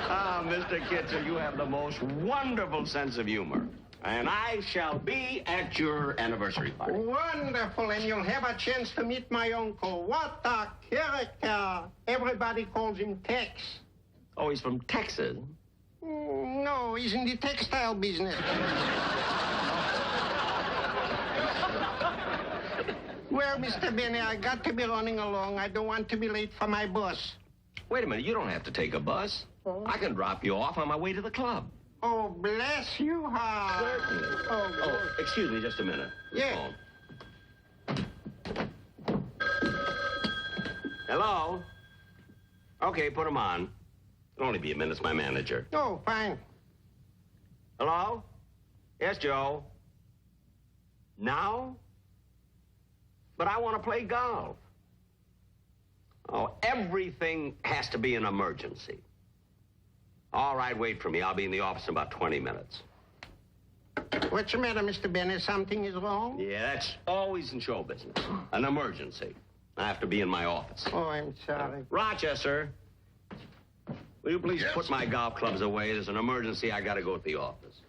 Ah, Mr. Kitzel, you have the most wonderful sense of humor. And I shall be at your anniversary party. Wonderful, and you'll have a chance to meet my uncle. What a character. Everybody calls him Tex. Oh, he's from Texas. No, he's in the textile business. Well, Mr. Benny, I got to be running along. I don't want to be late for my bus. Wait a minute, you don't have to take a bus. I can drop you off on my way to the club. Oh, bless you, heart. Certainly. Oh, excuse me just a minute. Yeah. Hello? Okay, put him on. It'll only be a minute, it's my manager. Oh, fine. Hello? Yes, Joe. Now? But I want to play golf. Oh, everything has to be an emergency. All right, wait for me. I'll be in the office in about 20 minutes. What's the matter, Mr. Benny? Something is wrong? Yeah, that's always in show business. An emergency. I have to be in my office. Oh, I'm sorry. Rochester, will you please put my golf clubs away? There's an emergency. I got to go to the office.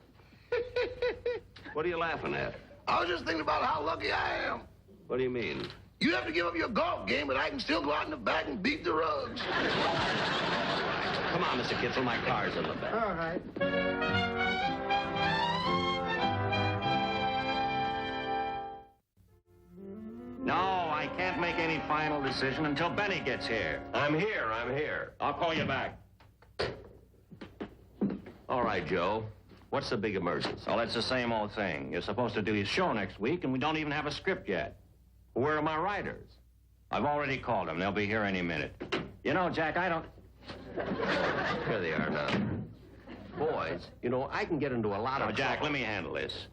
What are you laughing at? I was just thinking about how lucky I am. What do you mean? You have to give up your golf game, but I can still go out in the back and beat the rugs. Come on, Mr. Kitzel, my car's in the back. All right. No, I can't make any final decision until Benny gets here. I'm here. I'll call you back. All right, Joe. What's the big emergency? Well, it's the same old thing. You're supposed to do your show next week, and we don't even have a script yet. Where are my writers? I've already called them. They'll be here any minute. You know, Jack, I don't... Here they are now. Boys, you know, I can get into a lot of Jack, trouble. let me handle this.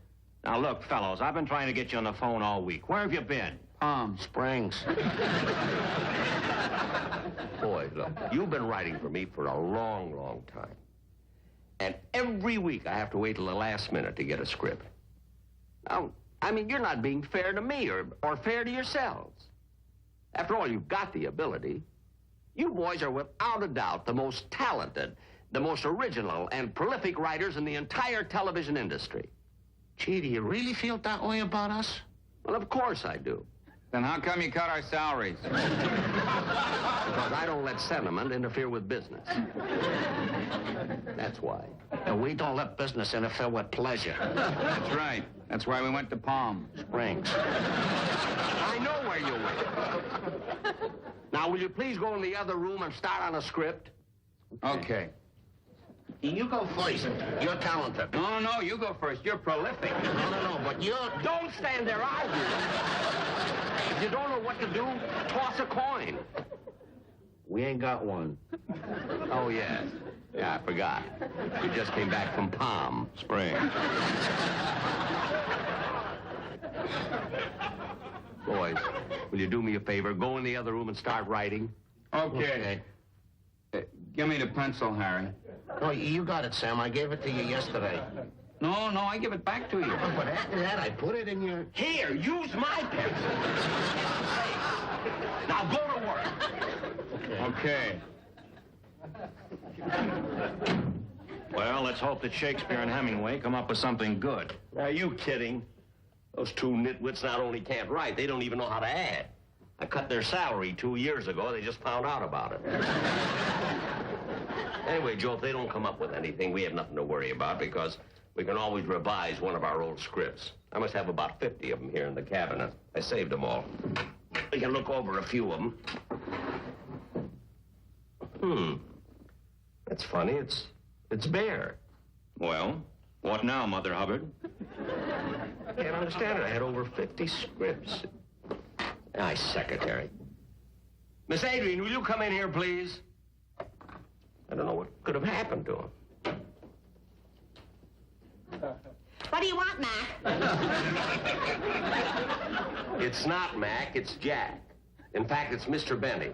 Now, look, fellows, I've been trying to get you on the phone all week. Where have you been? Palm Springs. Boys, look, you've been writing for me for a long, long time. And every week I have to wait till the last minute to get a script. Now, I mean, you're not being fair to me or fair to yourselves. After all, you've got the ability. You boys are without a doubt the most talented, the most original and prolific writers in the entire television industry. Gee, do you really feel that way about us? Well, of course I do. Then how come you cut our salaries? Because I don't let sentiment interfere with business. That's why. And we don't let business interfere with pleasure. That's right. That's why we went to Palm Springs. I know where you went. Now, will you please go in the other room and start on a script? Okay. You go first. You're talented. No, you go first. You're prolific. No, but you're... Don't stand there arguing. If you don't know what to do, toss a coin. We ain't got one. Oh, yes. Yeah, I forgot. We just came back from Palm Springs. Boys, will you do me a favor? Go in the other room and start writing. Okay. Give me the pencil, Harry. Oh, you got it, Sam. I gave it to you yesterday. No, I give it back to you. But after that, I put it in your... Here, use my pencil. Now go to work. Okay. Well, let's hope that Shakespeare and Hemingway come up with something good. Are you kidding? Those two nitwits not only can't write, they don't even know how to add. I cut their salary 2 years ago. They just found out about it. Anyway, Joe, if they don't come up with anything, we have nothing to worry about because we can always revise one of our old scripts. I must have about 50 of them here in the cabinet. I saved them all. We can look over a few of them. That's funny. It's bare. Well, what now, Mother Hubbard? I can't understand it. I had over 50 scripts. Aye, secretary. Miss Adrian, will you come in here, please? I don't know what could have happened to him. What do you want, Mac? It's not Mac, it's Jack. In fact, it's Mr. Benny.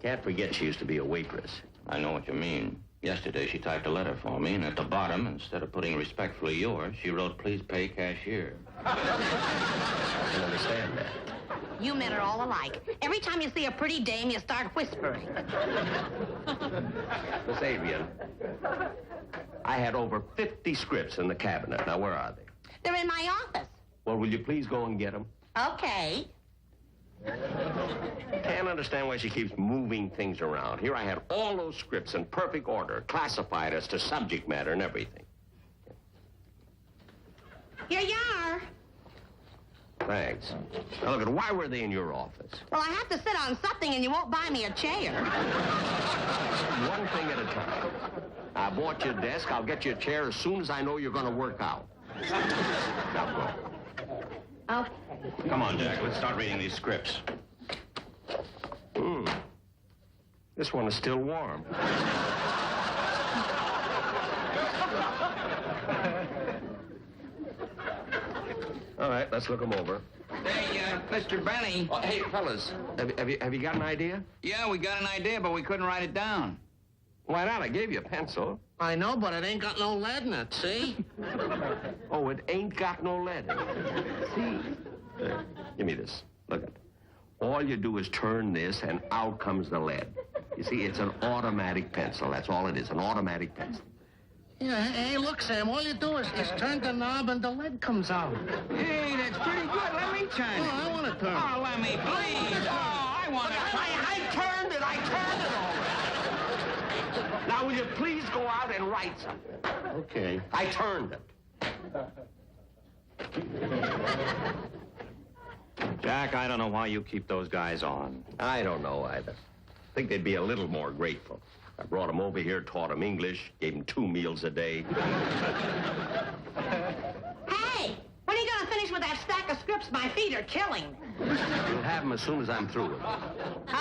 Can't forget she used to be a waitress. I know what you mean. Yesterday, she typed a letter for me, and at the bottom, instead of putting respectfully yours, she wrote, please pay cashier. I can understand that. You men are all alike. Every time you see a pretty dame, you start whispering. Miss Adrian, I had over 50 scripts in the cabinet. Now, where are they? They're in my office. Well, will you please go and get them? Okay. Can't understand why she keeps moving things around. Here I had all those scripts in perfect order, classified as to subject matter and everything. Here you are. Thanks. Now, look, why were they in your office? Well, I have to sit on something and you won't buy me a chair. One thing at a time. I bought you a desk. I'll get you a chair as soon as I know you're going to work out. Now go. Okay. Come on, Jack. Let's start reading these scripts. This one is still warm. All right, let's look them over. Hey, Mr. Benny. Oh, hey, fellas, have you got an idea? Yeah, we got an idea, but we couldn't write it down. Why not? I gave you a pencil. I know, but it ain't got no lead in it, see? Oh, it ain't got no lead in it. See? Give me this. Look at it. All you do is turn this, and out comes the lead. You see, it's an automatic pencil. That's all it is, an automatic pencil. Yeah, hey, look, Sam, all you do is turn the knob and the lead comes out. Hey, that's pretty good. Let me turn it. Oh, I want to turn it. Oh, let me, please. Oh, I want to turn it. I turned it already. Now, will you please go out and write something? Okay. I turned it. Jack, I don't know why you keep those guys on. I don't know either. I think they'd be a little more grateful. I brought them over here, taught them English, gave them 2 meals a day. Hey, when are you going to finish with that stack of scripts? My feet are killing me. You'll have them as soon as I'm through with them.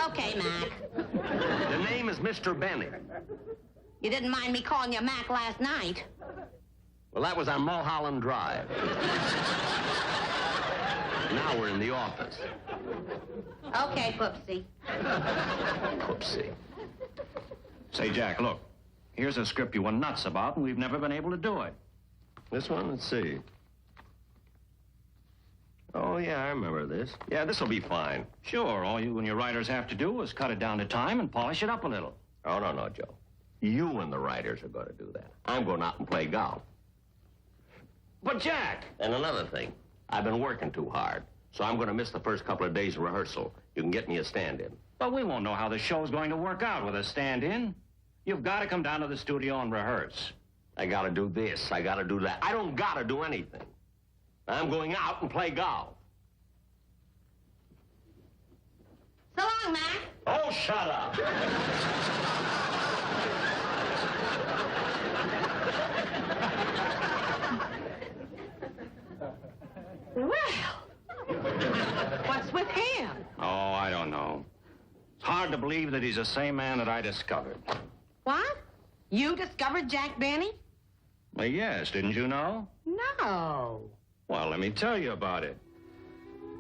Okay, Mac. The name is Mr. Benny. You didn't mind me calling you Mac last night. Well, that was on Mulholland Drive. Now we're in the office. Okay, Poopsie. Poopsie. Say, Jack, look. Here's a script you were nuts about, and we've never been able to do it. This one? Let's see. Oh, yeah, I remember this. Yeah, this'll be fine. Sure, all you and your writers have to do is cut it down to time and polish it up a little. Oh, no, Joe. You and the writers are going to do that. I'm going out and play golf. But, Jack! And another thing. I've been working too hard, so I'm going to miss the first couple of days of rehearsal. You can get me a stand-in. But we won't know how the show's going to work out with a stand-in. You've got to come down to the studio and rehearse. I got to do this. I got to do that. I don't got to do anything. I'm going out and play golf. So long, Mac. Oh, shut up. Well, what's with him? Oh, I don't know. It's hard to believe that he's the same man that I discovered. What? You discovered Jack Benny? Well, yes, didn't you know? No. Well, let me tell you about it.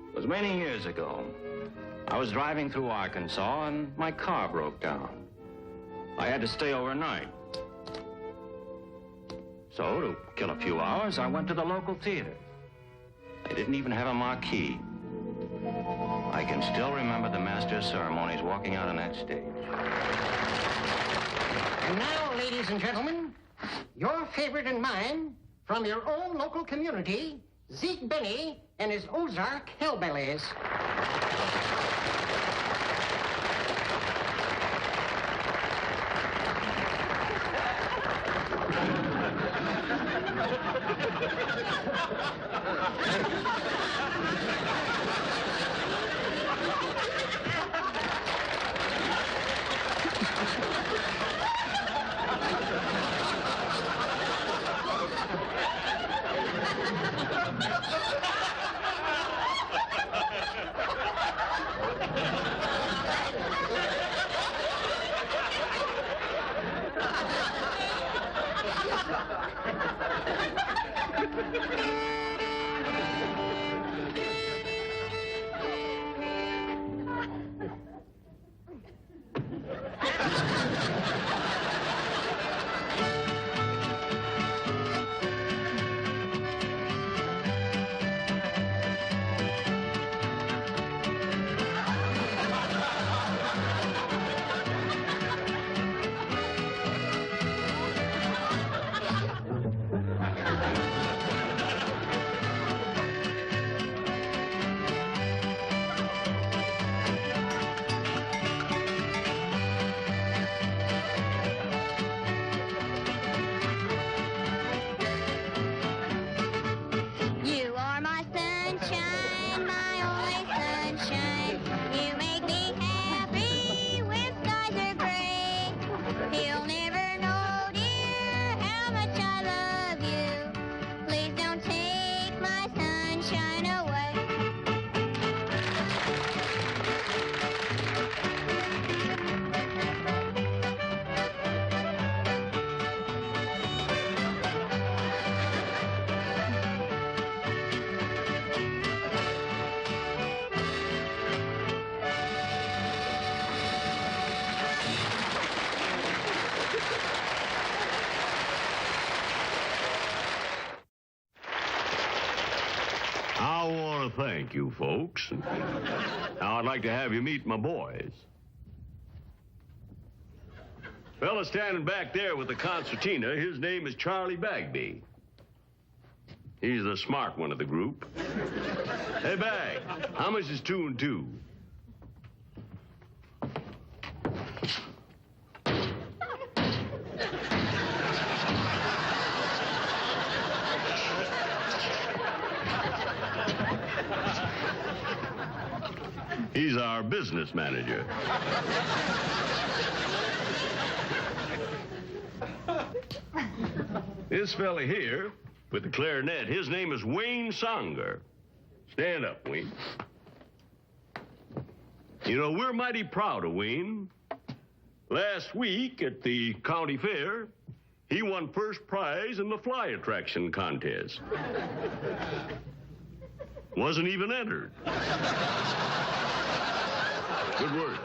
It was many years ago. I was driving through Arkansas, and my car broke down. I had to stay overnight. So, to kill a few hours, I went to the local theater. They didn't even have a marquee. I can still remember the master of ceremonies walking out on that stage. And now, ladies and gentlemen, your favorite and mine, from your own local community, Zeke Benny and his Ozark Hillbillies. thank you, folks. Now I'd like to have you meet my boys. Fella standing back there with the concertina, his name is Charlie Bagby. He's the smart one of the group. Hey, Bag, how much is 2 and 2? He's our business manager. This fella here, with the clarinet, his name is Wayne Songer. Stand up, Wayne. You know, we're mighty proud of Wayne. Last week at the county fair, he won first prize in the fly attraction contest. Wasn't even entered. Good work.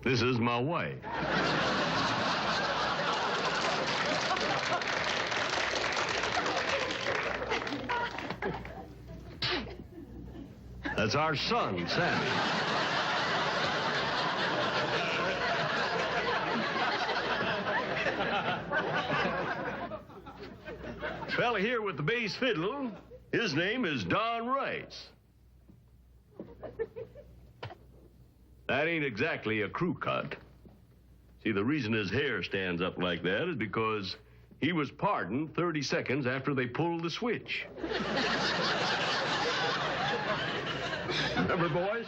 This is my wife. That's our son, Sammy. Fella here with the bass fiddle, his name is Don Rice. That ain't exactly a crew cut. See, the reason his hair stands up like that is because he was pardoned 30 seconds after they pulled the switch. Remember, boys?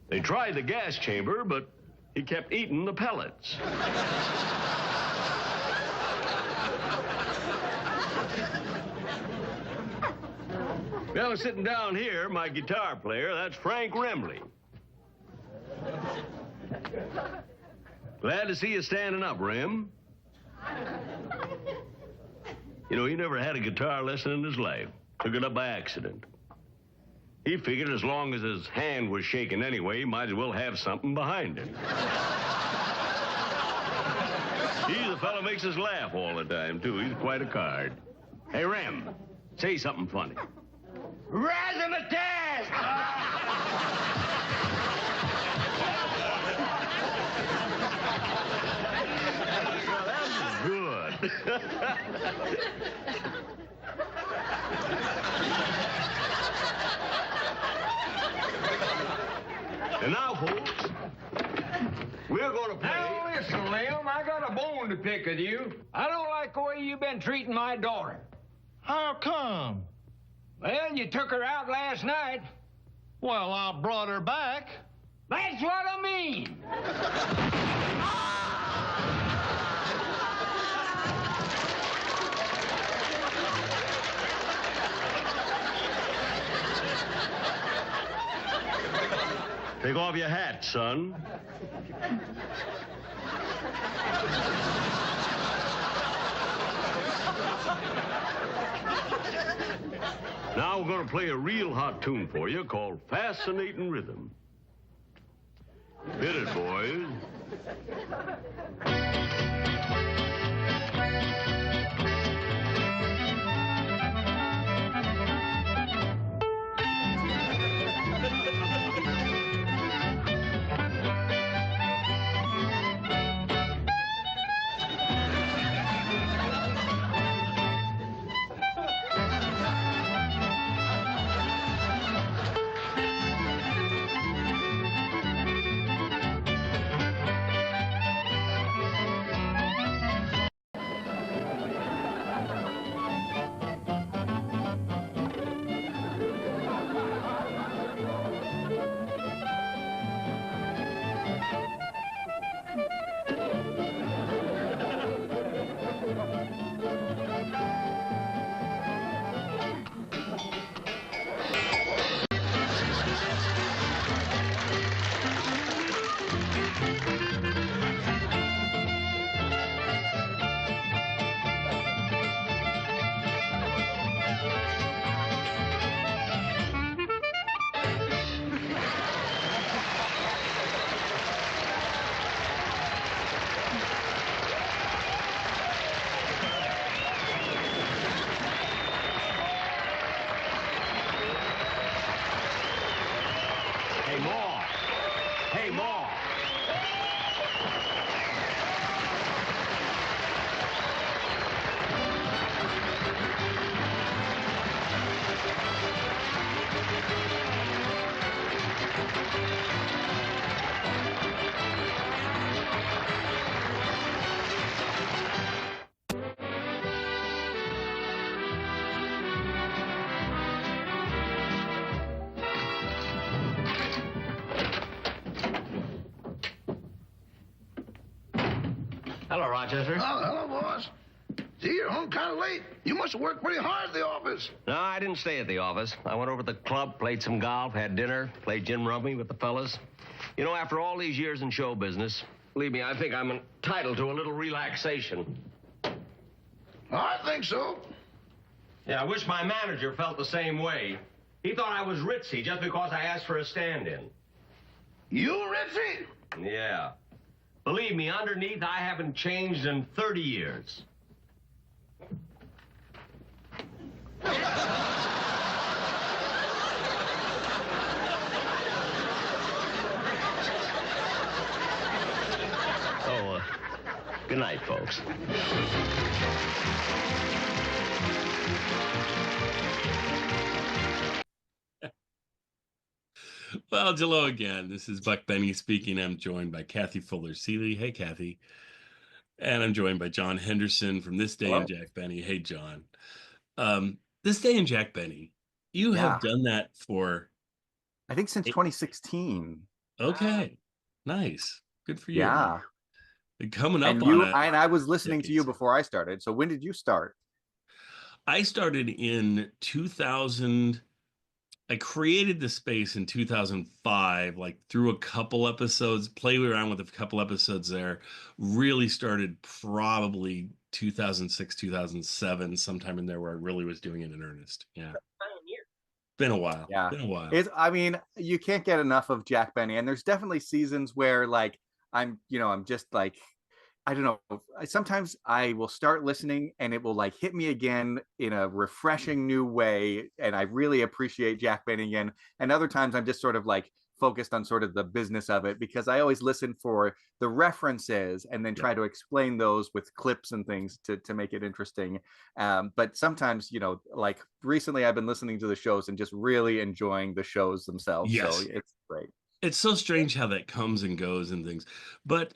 They tried the gas chamber, but he kept eating the pellets. Well, sitting down here, my guitar player, that's Frank Remley. Glad to see you standing up, Rem. You know, he never had a guitar lesson in his life. Took it up by accident. He figured as long as his hand was shaking anyway, he might as well have something behind it. He's the fellow makes us laugh all the time, too. He's quite a card. Hey, Rem, say something funny. Razzmatazz! Good. And now, folks, we're going to play. Now, listen, Lem, I got a bone to pick with you. I don't like the way you've been treating my daughter. How come? Well, you took her out last night. Well, I brought her back. That's what I mean. Take off your hat, son. Now we're going to play a real hot tune for you called Fascinating Rhythm. Hit it, boys. Hey, more. Hey, more. Hello, Rochester. Oh, hello, boss. See, you're home kind of late. You must have worked pretty hard at the office. No, I didn't stay at the office. I went over to the club, played some golf, had dinner, played gin rummy with the fellas. You know, after all these years in show business, believe me, I think I'm entitled to a little relaxation. I think so. Yeah, I wish my manager felt the same way. He thought I was ritzy just because I asked for a stand-in. You ritzy? Yeah. Believe me, underneath, I haven't changed in 30 years. Good night, folks. Well, hello again. This is Buck Benny speaking. I'm joined by Kathy Fuller-Seeley. Hey, Kathy. And I'm joined by John Henderson from This Day in Jack Benny. Hey, John. This Day in Jack Benny, you have done that for... I think since 2016. Okay. Nice. Good for you. Yeah. Coming up and I was listening to you before I started. So when did you start? I started in 2000. I created the space in 2005, like through a couple episodes, played around with a couple episodes there. Really started probably 2006, 2007, sometime in there where I really was doing it in earnest. Yeah. Been a while. Yeah. Been a while. I mean, you can't get enough of Jack Benny. And there's definitely seasons where like, I'm just like, I don't know. Sometimes I will start listening and it will like hit me again in a refreshing new way. And I really appreciate Jack Benny again. And other times I'm just sort of like focused on sort of the business of it because I always listen for the references and then try to explain those with clips and things to make it interesting. But sometimes, like recently I've been listening to the shows and just really enjoying the shows themselves. Yes. So it's great. It's so strange how that comes and goes and things.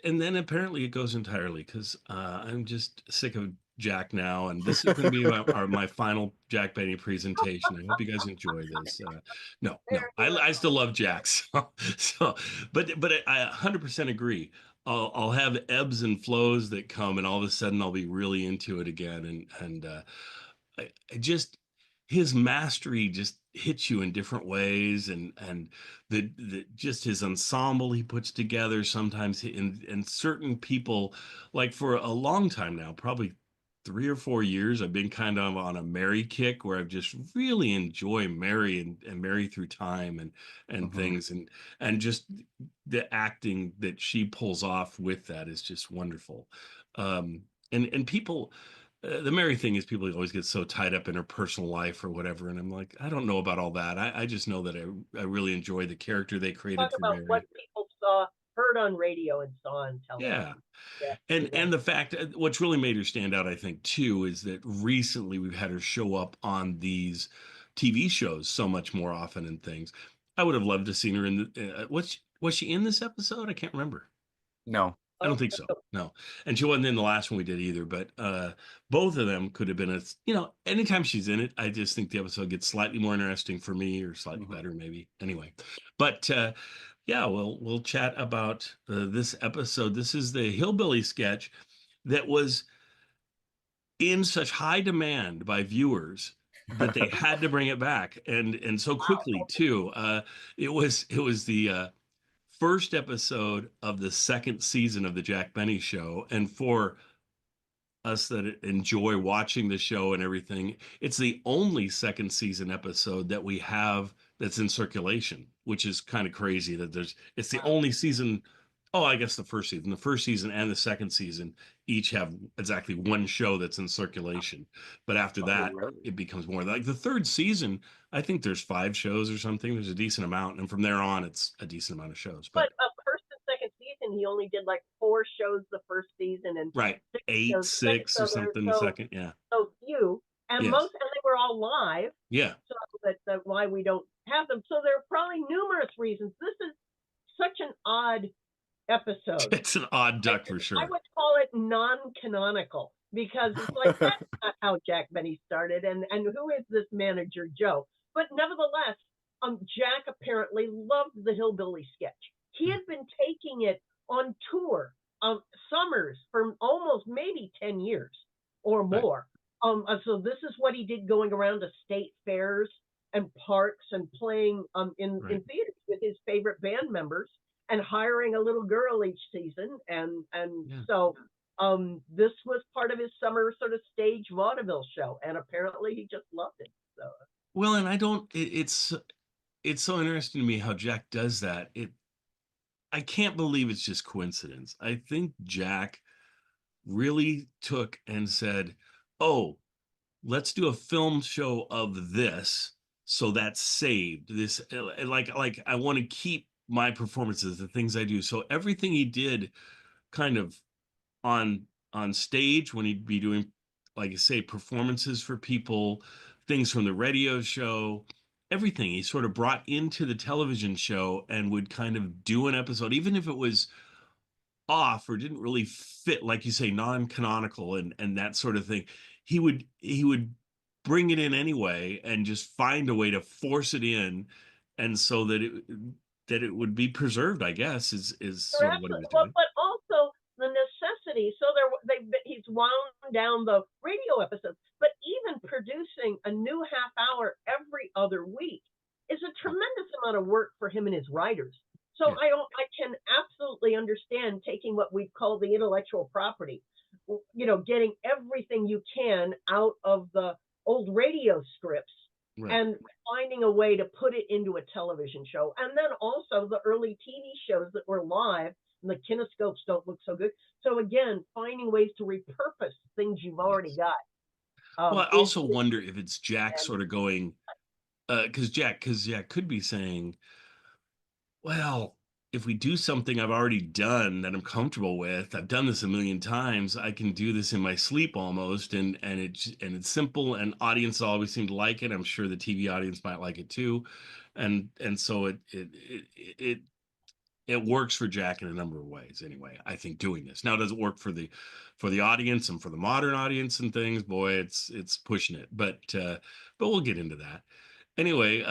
And then apparently it goes entirely because I'm just sick of Jack now. And this is going to be my final Jack Benny presentation. I hope you guys enjoy this. I still love Jack. But I 100% agree. I'll have ebbs and flows that come and all of a sudden I'll be really into it again. And I just, his mastery just hits you in different ways and the just his ensemble he puts together sometimes and certain people, like for a long time now, probably 3 or 4 years, I've been kind of on a Mary kick where I've just really enjoy Mary and Mary through time and things and just the acting that she pulls off with that is just wonderful. And people, the Mary thing is people always get so tied up in her personal life or whatever. And I'm like, I don't know about all that. I just know that I really enjoy the character they created Talk for about Mary. what people heard on radio and saw on television. Yeah. And the fact, what's really made her stand out, I think, too, is that recently we've had her show up on these TV shows so much more often and things. I would have loved to seen her in was she in this episode? I can't remember. No. I don't think so. No. And she wasn't in the last one we did either, but both of them could have been anytime she's in it, I just think the episode gets slightly more interesting for me or slightly better maybe. Anyway, but we'll chat about this episode. This is the Hillbilly sketch that was in such high demand by viewers that they had to bring it back and so quickly too. It was the first episode of the second season of the Jack Benny Show. And for us that enjoy watching the show and everything, it's the only second season episode that we have that's in circulation, which is kind of crazy that it's the only season Oh, I guess the first season. The first season and the second season each have exactly one show that's in circulation. But after that, it becomes more like the third season. I think there's 5 shows or something. There's a decent amount, and from there on, it's a decent amount of shows. But first and second season, he only did like 4 shows the first season and right, 8, 6 or something the second. Yeah, so few, and Yes. most, and they were all live. yeah. So that's why we don't have them. So there are probably numerous reasons. This is such an odd episode. It's an odd duck for I sure. would call it non-canonical because it's like that's not how Jack Benny started, and who is this manager Joe? But nevertheless, Jack apparently loved the Hillbilly sketch. He had been taking it on tour, summers for almost maybe 10 years or more. So this is what he did, going around to state fairs and parks and playing in theaters with his favorite band members, and hiring a little girl each season. So this was part of his summer sort of stage vaudeville show, and apparently he just loved it. So Well, and I don't. It's so interesting to me how Jack does that. I can't believe it's just coincidence. I think Jack really took and said, "Oh, let's do a film show of this, so that's saved. This like I want to keep my performances, the things I do." So everything he did, kind of on stage when he'd be doing, like I say, performances for people, things from the radio show, everything he sort of brought into the television show and would kind of do an episode, even if it was off or didn't really fit, like you say, non-canonical and that sort of thing. He would bring it in anyway and just find a way to force it in, and so that it would be preserved, I guess, is sort of what he was doing. But also the necessity. So he's wound down the radio episodes, but even producing a new half hour every other week is a tremendous amount of work for him and his writers. So I can absolutely understand taking what we call the intellectual property, getting everything you can out of the old radio scripts and finding a way to put it into a television show. And then also the early TV shows that were live, and the kinescopes don't look so good. So again, finding ways to repurpose things you've already got. Well, I also wonder if it's Jack sort of going, because Jack could be saying, well, if we do something I've already done that I'm comfortable with, I've done this a million times, I can do this in my sleep almost, and it's simple, and audience always seem to like it. I'm sure the TV audience might like it too, and so it works for Jack in a number of ways. Anyway, I think doing this now, does it work for the audience and for the modern audience and things? Boy, it's pushing it, but we'll get into that. Anyway,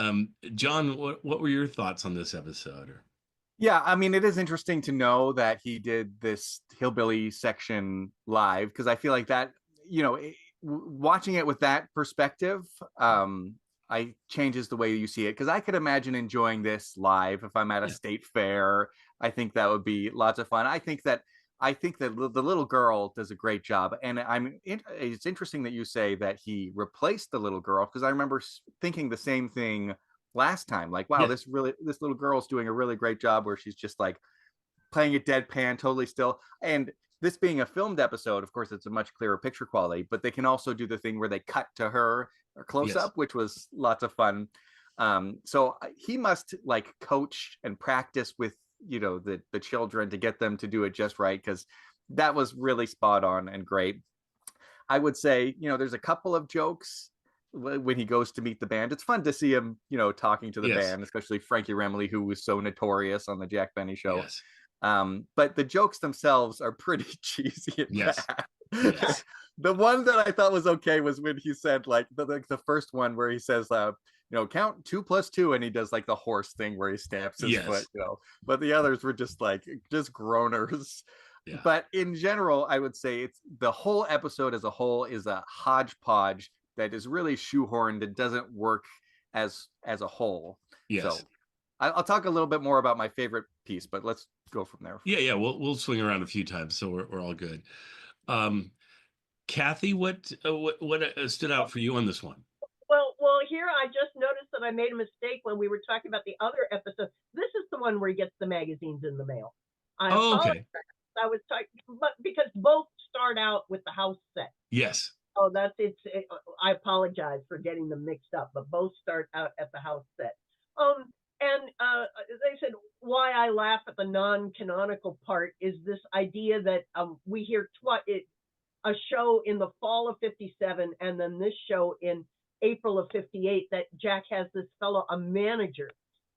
John, what were your thoughts on this episode? Yeah, I mean, it is interesting to know that he did this Hillbilly section live, because I feel like that, watching it with that perspective, I changes the way you see it, because I could imagine enjoying this live if I'm at a state fair. I think that would be lots of fun. I think that the little girl does a great job, and it's interesting that you say that he replaced the little girl, because I remember thinking the same thing last time. Like, wow, this little girl's doing a really great job, where she's just like playing it deadpan, totally still. And this being a filmed episode, of course, it's a much clearer picture quality, but they can also do the thing where they cut to her or close up, which was lots of fun. So he must like coach and practice with, the children to get them to do it just right, because that was really spot on and great. I would say, there's a couple of jokes when he goes to meet the band. It's fun to see him, talking to the band, especially Frankie Remley, who was so notorious on the Jack Benny show. Yes. But the jokes themselves are pretty cheesy and bad. Yes. The one that I thought was okay was when he said, like, the first one where he says, count 2 + 2, and he does like the horse thing where he stamps his foot, but the others were just groaners. Yeah. But in general, I would say it's the whole episode as a whole is a hodgepodge that is really shoehorned and doesn't work as a whole. Yes. So I'll talk a little bit more about my favorite piece, but let's go from there. Yeah. We'll swing around a few times, so we're all good. Kathy, what stood out for you on this one? Well, here I just noticed that I made a mistake when we were talking about the other episode. This is the one where he gets the magazines in the mail. I Oh, apologize. okay. I was talking, but because both start out with the house set. Yes. Oh, I apologize for getting them mixed up, but both start out at the house set. And they said why I laugh at the non-canonical part is this idea that we hear a show in the fall of '57 and then this show in April of '58 that Jack has this fellow, a manager.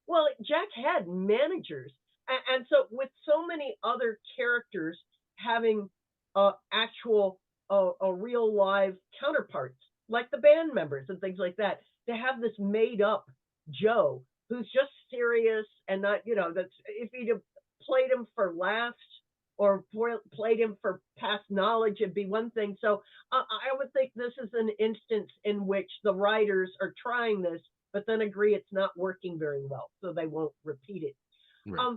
Well, Jack had managers. And so with so many other characters having actual real live counterparts, like the band members and things like that, to have this made up Joe who's just serious and not, that's if he'd have played him for laughs or played him for past knowledge, it'd be one thing. So I would think this is an instance in which the writers are trying this, but then agree it's not working very well, so they won't repeat it. Right.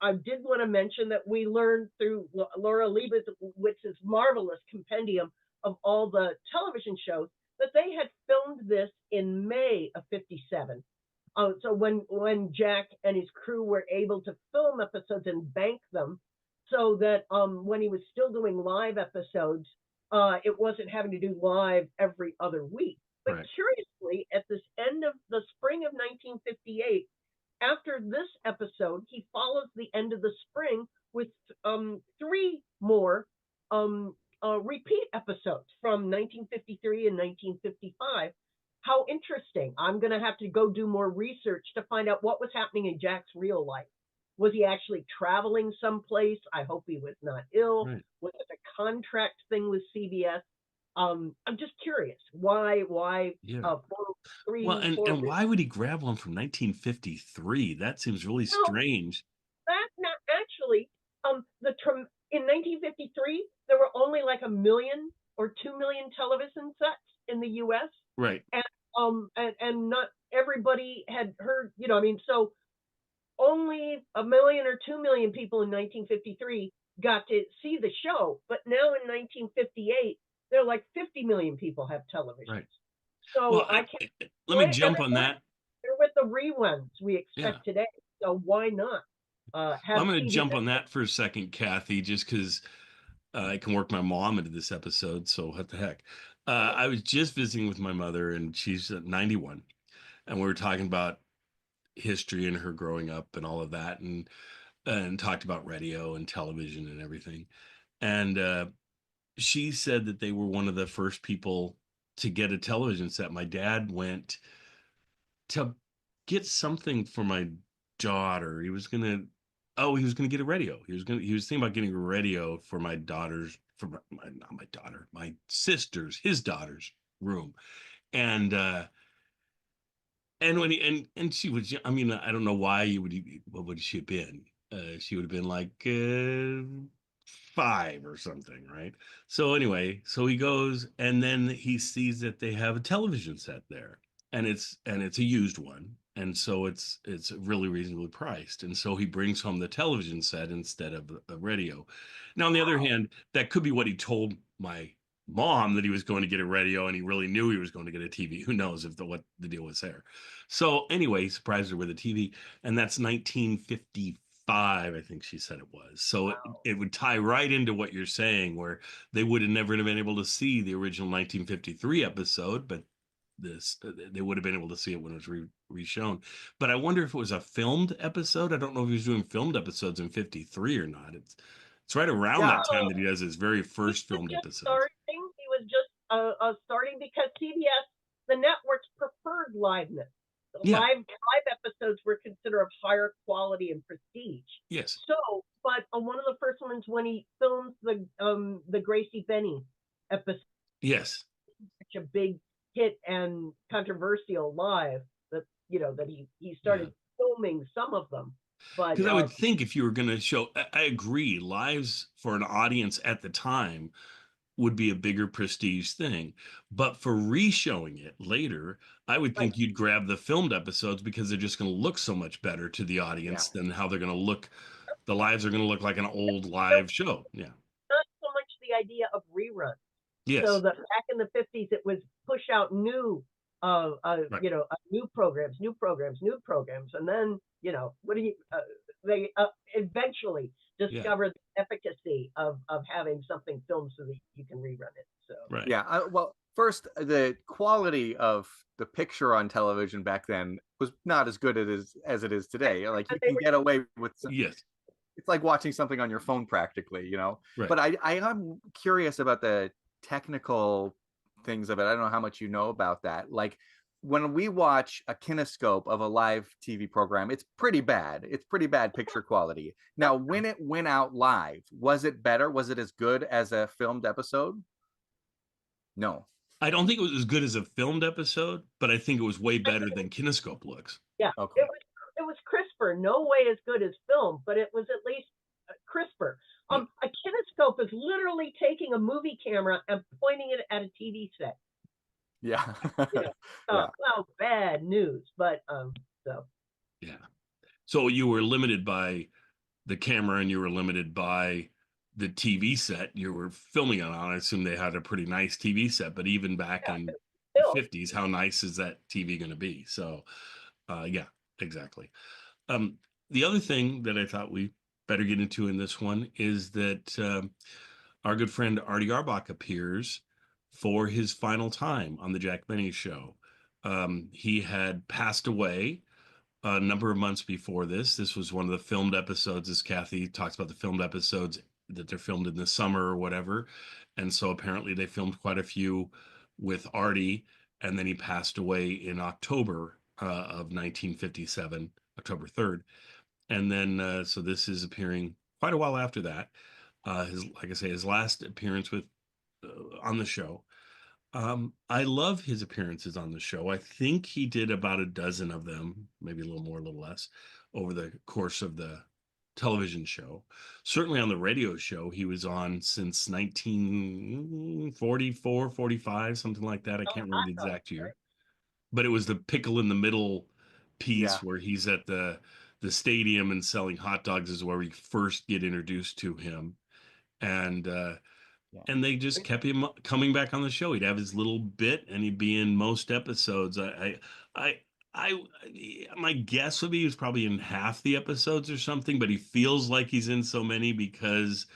I did want to mention that we learned through Laura Leibowitz's marvelous compendium of all the television shows that they had filmed this in May of '57. So when Jack and his crew were able to film episodes and bank them, so that when he was still doing live episodes, it wasn't having to do live every other week. But Right. curiously, at this end of the spring of 1958, after this episode, he follows the end of the spring with 3 more repeat episodes from 1953 and 1955. How interesting. I'm going to have to go do more research to find out what was happening in Jack's real life. Was he actually traveling someplace? I hope he was not ill. Right. Was it a contract thing with CBS? I'm just curious. Why Yeah. 3, Well, 4 and why would he grab one from 1953? That seems really strange. That's not actually in 1953 there were only like 1 million or 2 million television sets in the U.S. Right. and not everybody had heard. So only 1 million or 2 million people in 1953 got to see the show, but now in 1958 there are like 50 million people have television. Right. So Well, I can't. let me jump on that. They're with the reruns we expect Yeah. today. So why not? Have I'm going to CBS jump on that for a second, Kathy, just because I can work my mom into this episode. So what the heck? I was just visiting with my mother, and she's 91, and we were talking about history and her growing up and all of that, and talked about radio and television and everything. And she said that they were one of the first people to get a television set. My dad went to get something for my daughter. He was gonna get a radio. He was thinking about getting a radio for my daughter's, my sister's, his daughter's room. And when and she was, I mean, I don't know why what would she have been? She would have been like 5 or something, right? So anyway, so he goes, and then he sees that they have a television set there, and it's a used one, and so it's really reasonably priced, and so he brings home the television set instead of a radio. Now, on the other hand, that could be what he told my mom, that he was going to get a radio, and he really knew he was going to get a TV. Who knows what the deal was there? So anyway, he surprised her with a TV, and that's 1955. I think she said it was. So it would tie right into what you're saying, where they would have never been able to see the original 1953 episode, but they would have been able to see it when it was reshown. But I wonder if it was a filmed episode. I don't know if he was doing filmed episodes in '53 or not. It's right around that time that he does his very first filmed episode. He was just starting because CBS, the networks, preferred liveness. Yeah. Live episodes were considered of higher quality and prestige. Yes. So, but one of the first ones when he filmed the Gracie Benny episode. Yes. Such a big hit and controversial live that he started filming some of them. But because I would think if you were going to show, I agree, lives for an audience at the time would be a bigger prestige thing. But for re-showing it later, I would think you'd grab the filmed episodes because they're just going to look so much better to the audience than how they're going to look. The lives are going to look like an old live show. Yeah. Not so much the idea of reruns. Yes. So that back in the 50s, it was push out new, new programs, and then, they eventually discovered the efficacy of having something filmed so that you can rerun it. So Right. Yeah. Well, first, the quality of the picture on television back then was not as good as it is today. Like you can get away with Yes. It's like watching something on your phone practically, you know. Right. But I am curious about the technical things of it. I don't know how much you know about that. Like when we watch a kinescope of a live TV program, it's pretty bad. It's pretty bad picture quality. Now, when it went out live, was it better? Was it as good as a filmed episode? No. I don't think it was as good as a filmed episode, but I think it was way better than kinescope looks. Yeah, okay. It was crisper. No way as good as film, but it was at least crisper. A kinescope is literally taking a movie camera and pointing it at a TV set. Yeah. Yeah. Well, bad news, but so. Yeah. So you were limited by the camera, and you were limited by the TV set you were filming it on. I assume they had a pretty nice TV set, but even back in the 50s, how nice is that TV going to be? So, yeah, exactly. The other thing that I thought we better get into in this one is that our good friend Artie Arbach appears for his final time on the Jack Benny Show. He had passed away a number of months before this. This was one of the filmed episodes, as Kathy talks about the filmed episodes that they're filmed in the summer or whatever. And so apparently they filmed quite a few with Artie, and then he passed away in October of 1957, October 3rd. And then, so this is appearing quite a while after that. Like I say, his last appearance with on the show. I love his appearances on the show. I think he did about a dozen of them, maybe a little more, a little less, over the course of the television show. Certainly on the radio show, he was on since 1944, 45, something like that. I can't remember the exact year. But it was the pickle in the middle piece where he's at the stadium and selling hot dogs is where we first get introduced to him. And they just kept him coming back on the show. He'd have his little bit, and he'd be in most episodes. My guess would be he was probably in half the episodes or something, but he feels like he's in so many because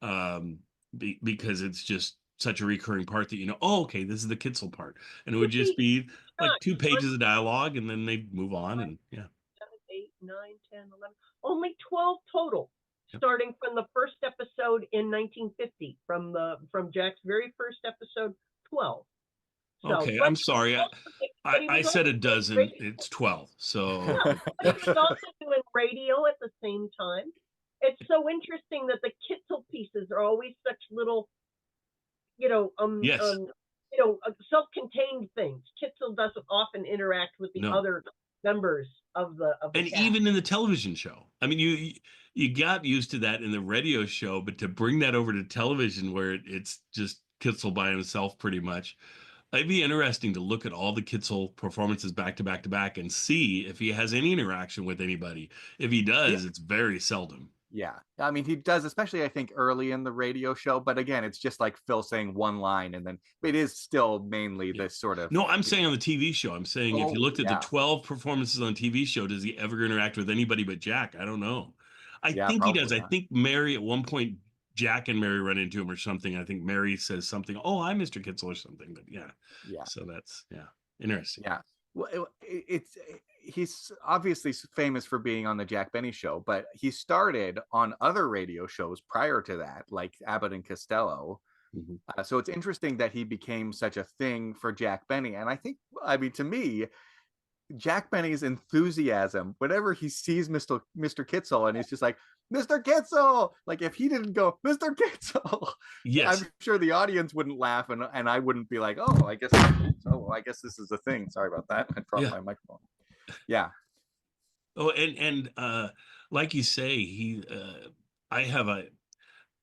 it's just such a recurring part that, you know, oh, okay, this is the Kitzel part. And it would just be like 2 pages of dialogue, and then they'd move on. And 7, 8, 9, 10, 11, only 12 total. Starting from the first episode in 1950, from Jack's very first episode, 12. So, okay, I'm sorry. I said a dozen. It's 12. So yeah, but he was also doing radio at the same time. It's so interesting that the Kitzel pieces are always such little, self-contained things. Kitzel doesn't often interact with the other members of the and cast. Even in the television show. I mean, you got used to that in the radio show, but to bring that over to television where it's just Kitzel by himself pretty much, it'd be interesting to look at all the Kitzel performances back to back to back and see if he has any interaction with anybody. If he does, it's very seldom. Yeah. I mean, he does, especially I think early in the radio show, but again, it's just like Phil saying one line, and then it is still mainly this sort of. No, I'm saying on the TV show. I'm saying if you looked at the 12 performances on TV show, does he ever interact with anybody but Jack? I don't know. I think he does. I think Mary, at one point, Jack and Mary run into him or something. I think Mary says something, oh, I'm Mr. Kitzel or something, but yeah. So that's, interesting. Yeah. Well, he's obviously famous for being on the Jack Benny Show, but he started on other radio shows prior to that, like Abbott and Costello. Mm-hmm. So it's interesting that he became such a thing for Jack Benny. And I think, I mean, to me, Jack Benny's enthusiasm, whenever he sees Mr. Kitzel and he's just like, Mr. Kitzel, like if he didn't go, Mr. Kitzel, yes, I'm sure the audience wouldn't laugh, and I wouldn't be like, oh, I guess this is a thing. Sorry about that. I dropped my microphone. Yeah. Oh, and like you say, I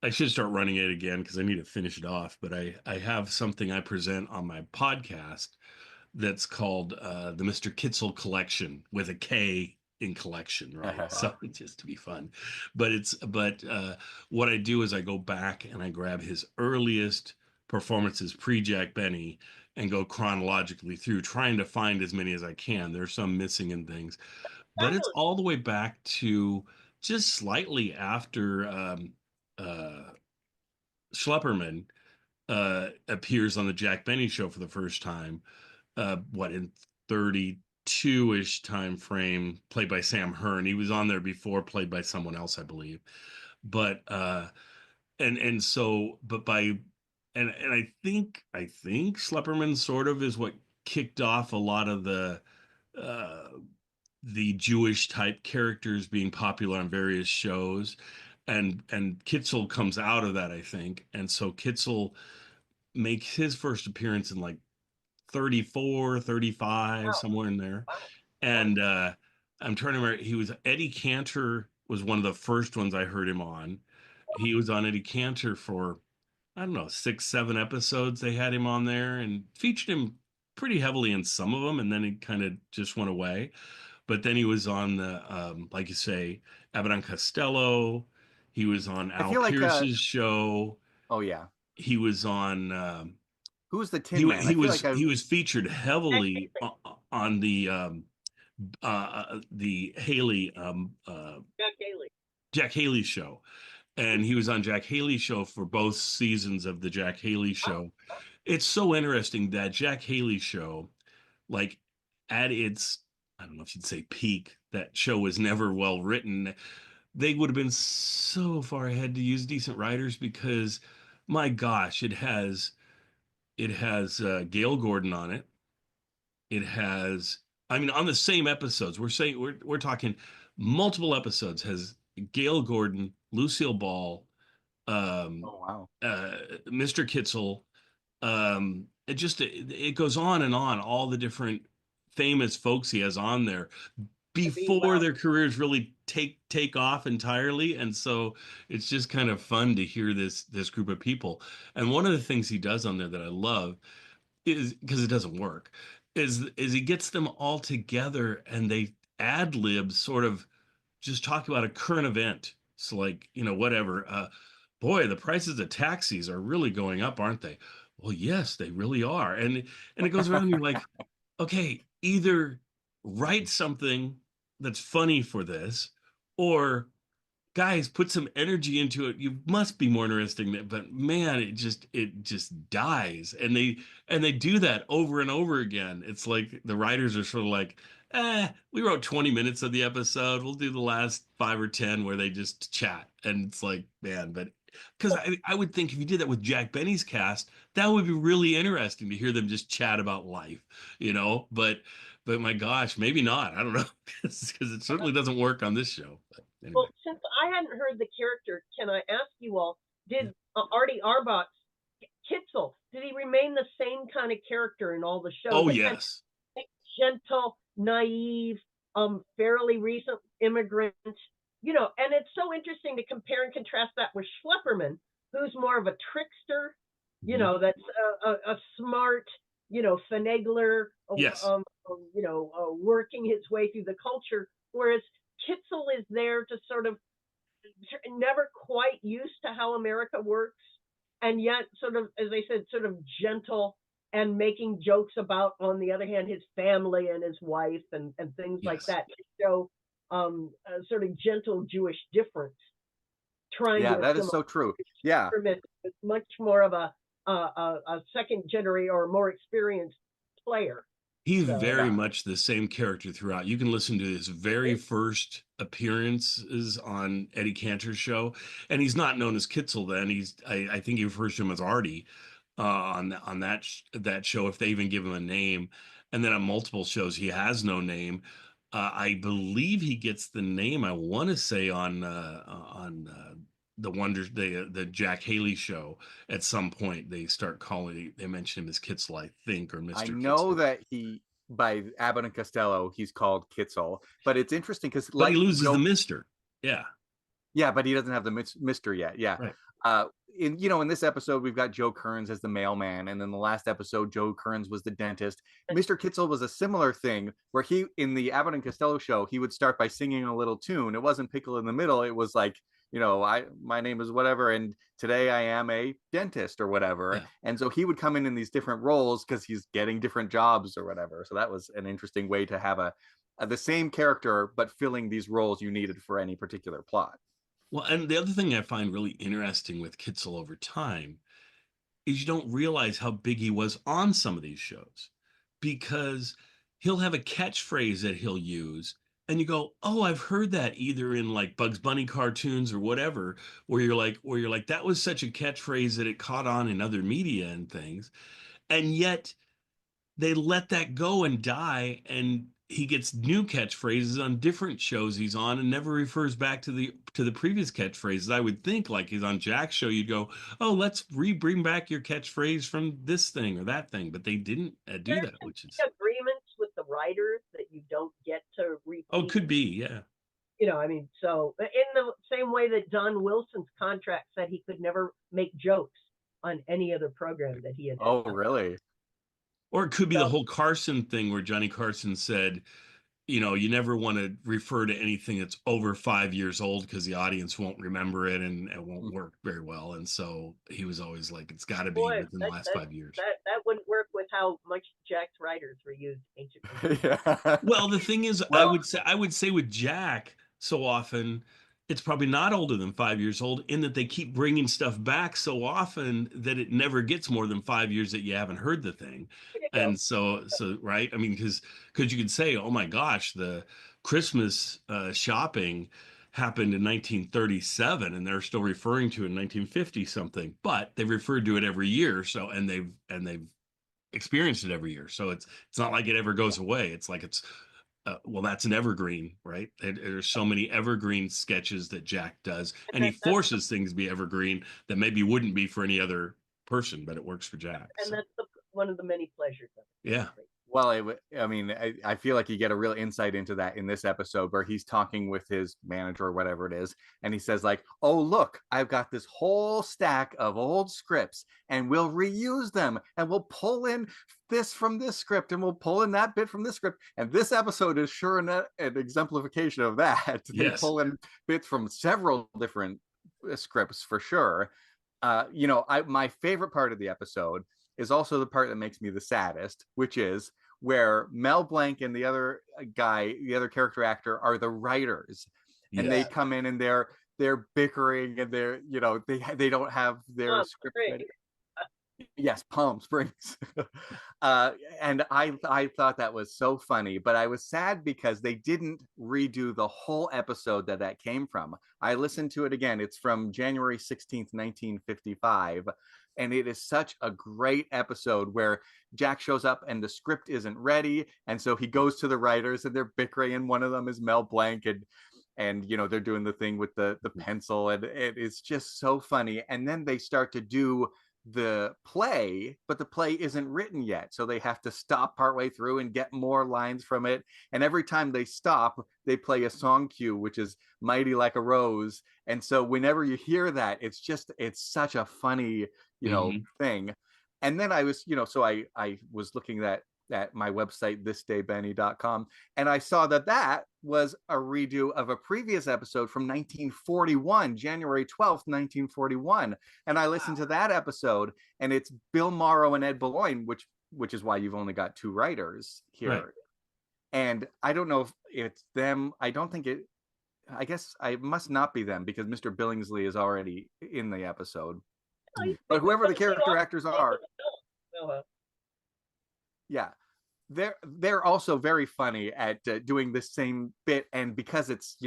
should start running it again because I need to finish it off. But I have something I present on my podcast that's called the Mr. Kitzel Collection, with a K in collection, right? So just to be fun. But what I do is I go back and I grab his earliest performances pre-Jack Benny and go chronologically through, trying to find as many as I can. There's some missing and things, but it's all the way back to just slightly after Schlepperman appears on the Jack Benny show for the first time, in 32-ish time frame, played by Sam Hearn. He was on there before, played by someone else, I believe. But and so, but by and I think Schlepperman sort of is what kicked off a lot of the Jewish type characters being popular on various shows, and Kitzel comes out of that, I think. And so Kitzel makes his first appearance in like 34, 35, somewhere in there. And I'm trying to remember, Eddie Cantor was one of the first ones I heard him on. He was on Eddie Cantor for, I don't know, 6, 7 episodes. They had him on there and featured him pretty heavily in some of them, and then he kind of just went away. But then he was on the, like you say, Abbott and Costello. He was on Al Pierce's show. Oh yeah. He was on. Who was the Tin Man? He was featured heavily on the Haley Jack Haley show, and he was on Jack Haley show for both seasons of the Jack Haley show. It's so interesting that Jack Haley show, like at its, I don't know if you'd say peak, that show was never well written. They would have been so far ahead to use decent writers, because my gosh, it has Gail Gordon on it. It has, I mean, on the same episodes, we're talking multiple episodes, has Gail Gordon, Lucille Ball, Mr. Kitzel. It goes on and on, all the different famous folks he has on there before their careers really take off entirely. And so it's just kind of fun to hear this group of people. And one of the things he does on there that I love is, because it doesn't work, is he gets them all together and they ad lib sort of just talk about a current event. So like, whatever, boy, the prices of taxis are really going up, aren't they? Well, yes, they really are. And it goes around, and you're like, okay, either write something that's funny for this, or guys, put some energy into it. You must be more interesting. But man, it just dies. And they do that over and over again. It's like the writers are sort of like, we wrote 20 minutes of the episode. We'll do the last 5 or 10 where they just chat. And it's like, man, but because I would think if you did that with Jack Benny's cast, that would be really interesting to hear them just chat about life, but my gosh, maybe not. I don't know, because it certainly doesn't work on this show. But anyway. Well, since I hadn't heard the character, can I ask you all, did Artie Arbach's Kitzel, did he remain the same kind of character in all the shows? Oh, yes. Gentle, naive, fairly recent immigrant, and it's so interesting to compare and contrast that with Schlepperman, who's more of a trickster, that's a smart, finagler, yes. Working his way through the culture, whereas Kitzel is there to sort of never quite used to how America works, and yet sort of, as I said, sort of gentle and making jokes about, on the other hand, his family and his wife and things like that, to show a sort of gentle Jewish difference. That is so true. Yeah, it's much more of a second generation or more experienced player. He's very much the same character throughout. You can listen to his very first appearances on Eddie Cantor's show, and he's not known as Kitzel then. I think you refer to him as Artie on that show, if they even give him a name. And then on multiple shows, he has no name. I believe he gets the name, I want to say, on the Jack Haley show. At some point, they mention him as Kitzel, I think, or Mr. I know Kitzel. that by Abbott and Costello, he's called Kitzel, but it's interesting because he loses the Mister. Yeah. Yeah, but he doesn't have the Mister yet. Yeah. Right. In this episode, we've got Joe Kearns as the mailman, and then the last episode, Joe Kearns was the dentist. Mr. Kitzel was a similar thing, where in the Abbott and Costello show, he would start by singing a little tune. It wasn't Pickle in the Middle. It was like, my name is whatever, and today I am a dentist or whatever. Yeah. And so he would come in these different roles because he's getting different jobs or whatever. So that was an interesting way to have a the same character, but filling these roles you needed for any particular plot. Well, and the other thing I find really interesting with Kitzel over time is you don't realize how big he was on some of these shows, because he'll have a catchphrase that he'll use and you go, oh, I've heard that either in like Bugs Bunny cartoons or whatever, where you're like, that was such a catchphrase that it caught on in other media and things. And yet they let that go and die, and he gets new catchphrases on different shows he's on and never refers back to the previous catchphrases. I would think, like, he's on Jack's show, you'd go, oh, let's bring back your catchphrase from this thing or that thing, but they didn't do that, which is agreements with the writers that you don't get to repeat. Oh, could be, yeah. You know, I mean, so in the same way that Don Wilson's contract said he could never make jokes on any other program that he had. Oh, really? Or it could be the whole Carson thing where Johnny Carson said, you know, you never want to refer to anything that's over 5 years old because the audience won't remember it and it won't work very well. And so he was always like, it's got to be within the last 5 years. That wouldn't work with how much Jack's writers reused ancient. Well, the thing is, I would say with Jack, so often it's probably not older than 5 years old, in that they keep bringing stuff back so often that it never gets more than 5 years that you haven't heard the thing. And so right, I mean, because you could say, oh my gosh, the Christmas shopping happened in 1937 and they're still referring to it in 1950 something, but they've referred to it every year. So and they've experienced it every year, so it's not like it ever goes away. It's like it's well, that's an evergreen, right? There's so many evergreen sketches that Jack does, and he forces things to be evergreen that maybe wouldn't be for any other person, but it works for Jack. And that's one of the many pleasures of it. Yeah. Well, I feel like you get a real insight into that in this episode where he's talking with his manager or whatever it is. And he says like, oh, look, I've got this whole stack of old scripts and we'll reuse them and we'll pull in this from this script and we'll pull in that bit from this script. And this episode is sure an exemplification of that. Yes. They pull in bits from several different scripts for sure. My favorite part of the episode is also the part that makes me the saddest, which is where Mel Blanc and the other guy, the other character actor, are the writers, and they come in and they're bickering and they don't have their script ready. Yes, Palm Springs. And I thought that was so funny, but I was sad because they didn't redo the whole episode that came from. I listened to it again. It's from January 16th, 1955. And it is such a great episode where Jack shows up and the script isn't ready. And so he goes to the writers and they're bickering. And one of them is Mel Blanc. And they're doing the thing with the pencil. And it's just so funny. And then they start to do the play, but the play isn't written yet. So they have to stop partway through and get more lines from it. And every time they stop, they play a song cue, which is Mighty Like a Rose. And so whenever you hear that, it's such a funny, thing. And then I was, so I was looking at my website, thisdaybenny.com, and I saw that was a redo of a previous episode from 1941, January 12th, 1941. And I listened to that episode, and it's Bill Morrow and Ed Boulogne, which is why you've only got two writers here. Right. And I don't know if it's them. I guess I must not be them because Mr. Billingsley is already in the episode. But whoever the character actors are, yeah, they're also very funny at doing the same bit. And because it's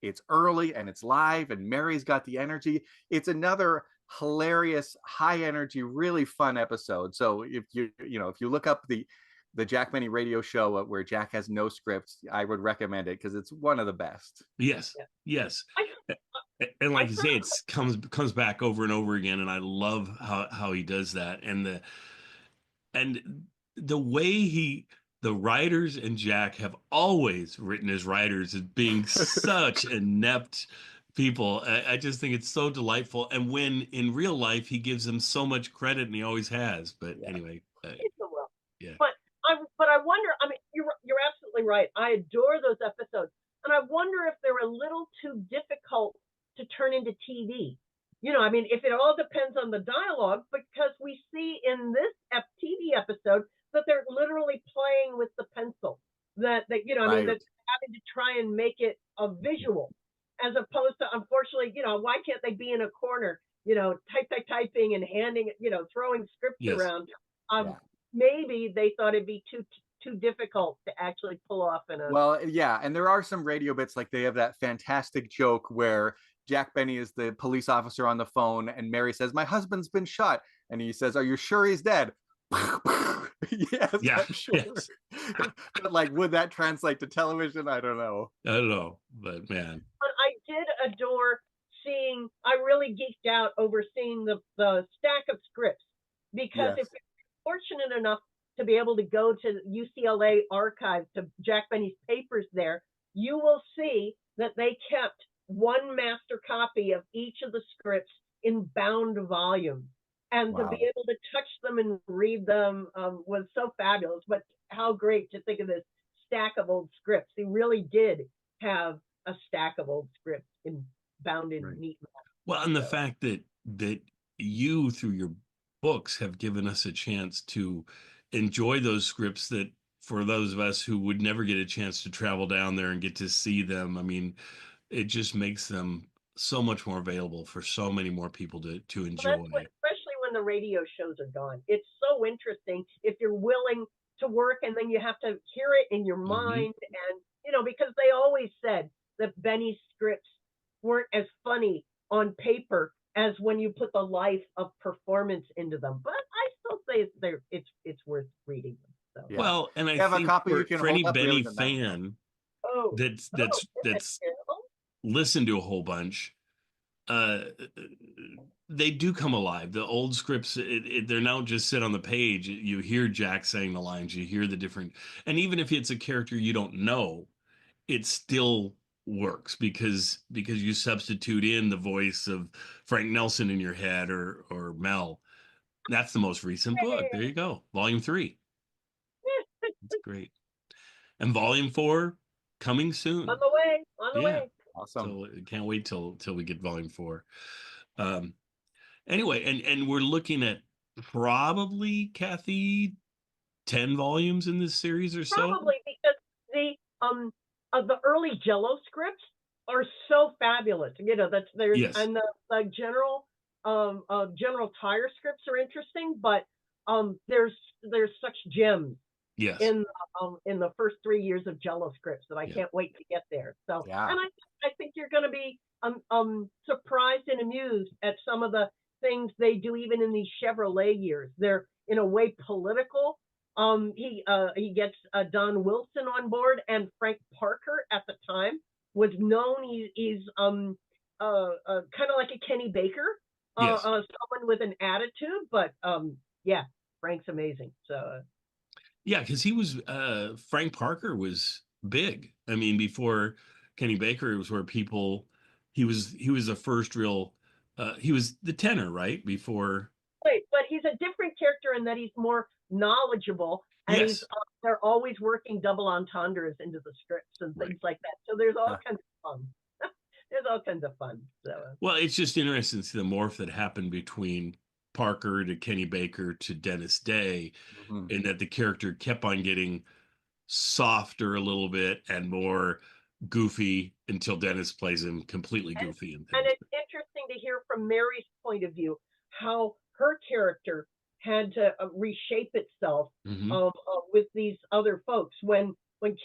it's early and it's live and Mary's got the energy, it's another hilarious, high energy, really fun episode. So if you look up the Jack Benny radio show where Jack has no scripts, I would recommend it because it's one of the best. Yes. And like you say, it comes back over and over again, and I love how he does that. And the way the writers and Jack have always written as writers as being such inept people. I just think it's so delightful. And when in real life he gives them so much credit, and he always has. But anyway, yeah. But I wonder. I mean, you're absolutely right. I adore those episodes, and I wonder if they're a little too difficult to turn into TV. I mean, if it all depends on the dialogue, because we see in this TV episode that they're literally playing with the pencil. that you know, I mean, Right. that having to try and make it a visual, as opposed to, unfortunately, you know, why can't they be in a corner, you know, typing and handing, you know, throwing scripts Yes. around? Yeah. Maybe they thought it'd be too difficult to actually pull off in a. Well, yeah, and there are some radio bits, like they have that fantastic joke where Jack Benny is the police officer on the phone, and Mary says, "My husband's been shot," and he says, "Are you sure he's dead?" Yes, Yeah. I'm sure. Yes. But like, would that translate to television? I don't know. I don't know, but man. But I did adore seeing. I really geeked out over seeing the stack of scripts, because Yes. if you're fortunate enough to be able to go to UCLA archives, to Jack Benny's papers there, you will see that they kept one master copy of each of the scripts in bound volumes. And to Wow. be able to touch them and read them was so fabulous. But how great to think of this stack of old scripts. He really did have a stack of old scripts bound in neat. Well, and the fact that you, through your books, have given us a chance to enjoy those scripts that, for those of us who would never get a chance to travel down there and get to see them, I mean, it just makes them so much more available for so many more people to enjoy. Well, especially when the radio shows are gone. It's so interesting if you're willing to work, and then you have to hear it in your mind. And, you know, because they always said that Benny's scripts weren't as funny on paper as when you put the life of performance into them. But I still say it's worth reading them. So. Yeah. Well, and I have think a copy you can for any hold up Benny really tonight. fan Oh, that's listened to a whole bunch, they do come alive. The old scripts, they're now just sit on the page. You hear Jack saying the lines, you hear the different, and even if it's a character you don't know, it still works because you substitute in the voice of Frank Nelson in your head or Mel. That's the most recent book. There you go. Volume 3. That's great. And volume 4 coming soon. On the way. Awesome. So can't wait till we get volume 4. Anyway, and we're looking at probably, Kathy, 10 volumes in this series or so. Probably, because the early Jello scripts are so fabulous. You know, Yes. and the general Tire scripts are interesting, but there's such gems. Yes. In the first 3 years of Jello scripts that I can't wait to get there. So, Yeah. And I think you're going to be surprised and amused at some of the things they do, even in these Chevrolet years. They're in a way political. He gets Don Wilson on board, and Frank Parker at the time was known. He's kind of like a Kenny Baker, Yes. someone with an attitude. But yeah, Frank's amazing. So. Yeah, because he was Frank Parker was big. I mean, before Kenny Baker, it was where people he was the first real he was the tenor, right? Before. Right, but he's a different character in that he's more knowledgeable, and Yes. they're always working double entendres into the scripts and things like that. So there's all kinds of fun. There's all kinds of fun. So. Well, it's just interesting to see the morph that happened between Parker to Kenny Baker to Dennis Day, and that the character kept on getting softer a little bit and more goofy until Dennis plays him completely goofy. And it's interesting to hear from Mary's point of view how her character had to reshape itself with these other folks. When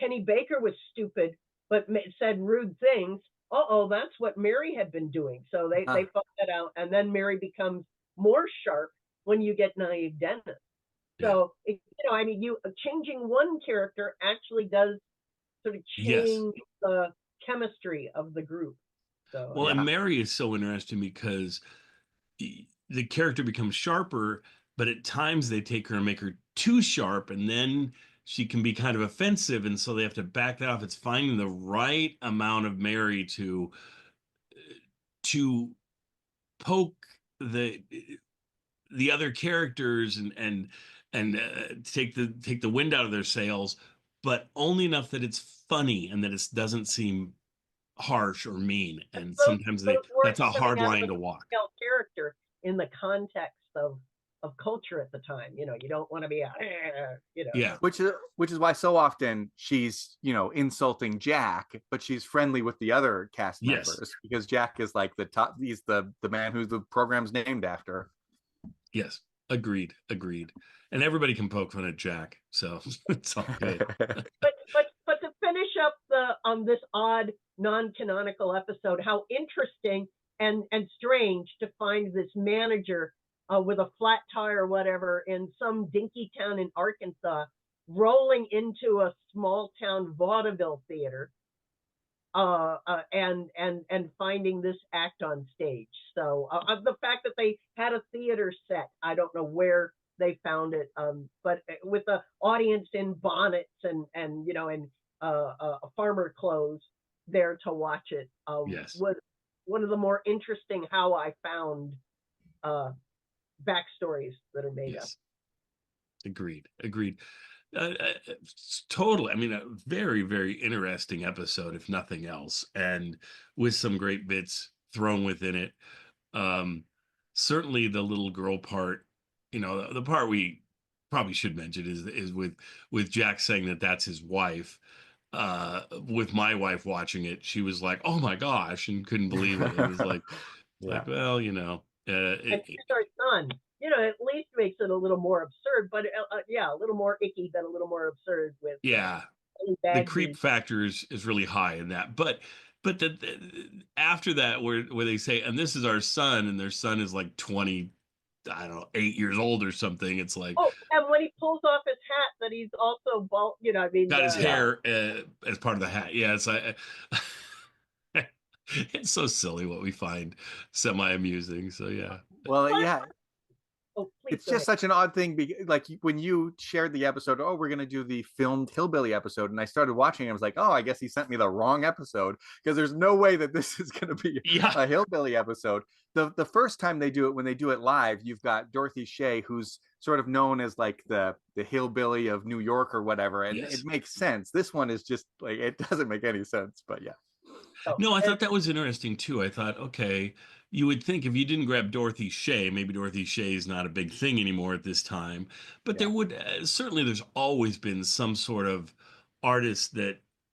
Kenny Baker was stupid but said rude things, that's what Mary had been doing. So they fought that out, and then Mary becomes more sharp when you get naive Dennis. So, I mean, changing one character actually does sort of change the chemistry of the group. So, Well, and Mary is so interesting because the character becomes sharper, but at times they take her and make her too sharp, and then she can be kind of offensive, and so they have to back that off. It's finding the right amount of Mary to poke the other characters and take the wind out of their sails, but only enough that it's funny and that it doesn't seem harsh or mean. And sometimes that's a hard line to walk. Character in the context of of culture at the time. You know, you don't want to be Yeah. Which is why so often she's, insulting Jack, but she's friendly with the other cast Yes. members because Jack is like the top. He's the man who the program's named after. Yes. Agreed. And everybody can poke fun at Jack, so it's all good. But to finish up this odd non-canonical episode, how interesting and strange to find this manager with a flat tire or whatever in some dinky town in Arkansas rolling into a small town vaudeville theater and finding this act on stage. So the fact that they had a theater set, I don't know where they found it, but with the audience in bonnets and farmer clothes there to watch it was one of the more interesting how I found backstories that are made up. Agreed. Totally. I mean, a very, very interesting episode, if nothing else, and with some great bits thrown within it. Certainly the little girl part, the part we probably should mention is with Jack saying that that's his wife. With my wife watching it, she was like, "Oh my gosh," and couldn't believe it. It was like, well, and here's our son. At least makes it a little more absurd, but a little more icky than a little more absurd with. The creep factor is really high in that, but after that, where they say, "And this is our son," and their son is like 20, I don't know, 8 years old or something. It's like, and when he pulls off his hat, that he's also bald. Got his hair as part of the hat. Yeah, it's it's so silly what we find semi-amusing. So yeah. Well, yeah. It's just such an odd thing. Like when you shared the episode, we're going to do the filmed Hillbilly episode. And I started watching, I was like, I guess he sent me the wrong episode because there's no way that this is going to be a Hillbilly episode. The first time they do it, when they do it live, you've got Dorothy Shay, who's sort of known as like the Hillbilly of New York or whatever. And it makes sense. This one is just like, it doesn't make any sense, but yeah. No, I thought that was interesting too. I thought, okay, you would think if you didn't grab Dorothy Shay, maybe Dorothy Shay is not a big thing anymore at this time, but there would certainly, there's always been some sort of artist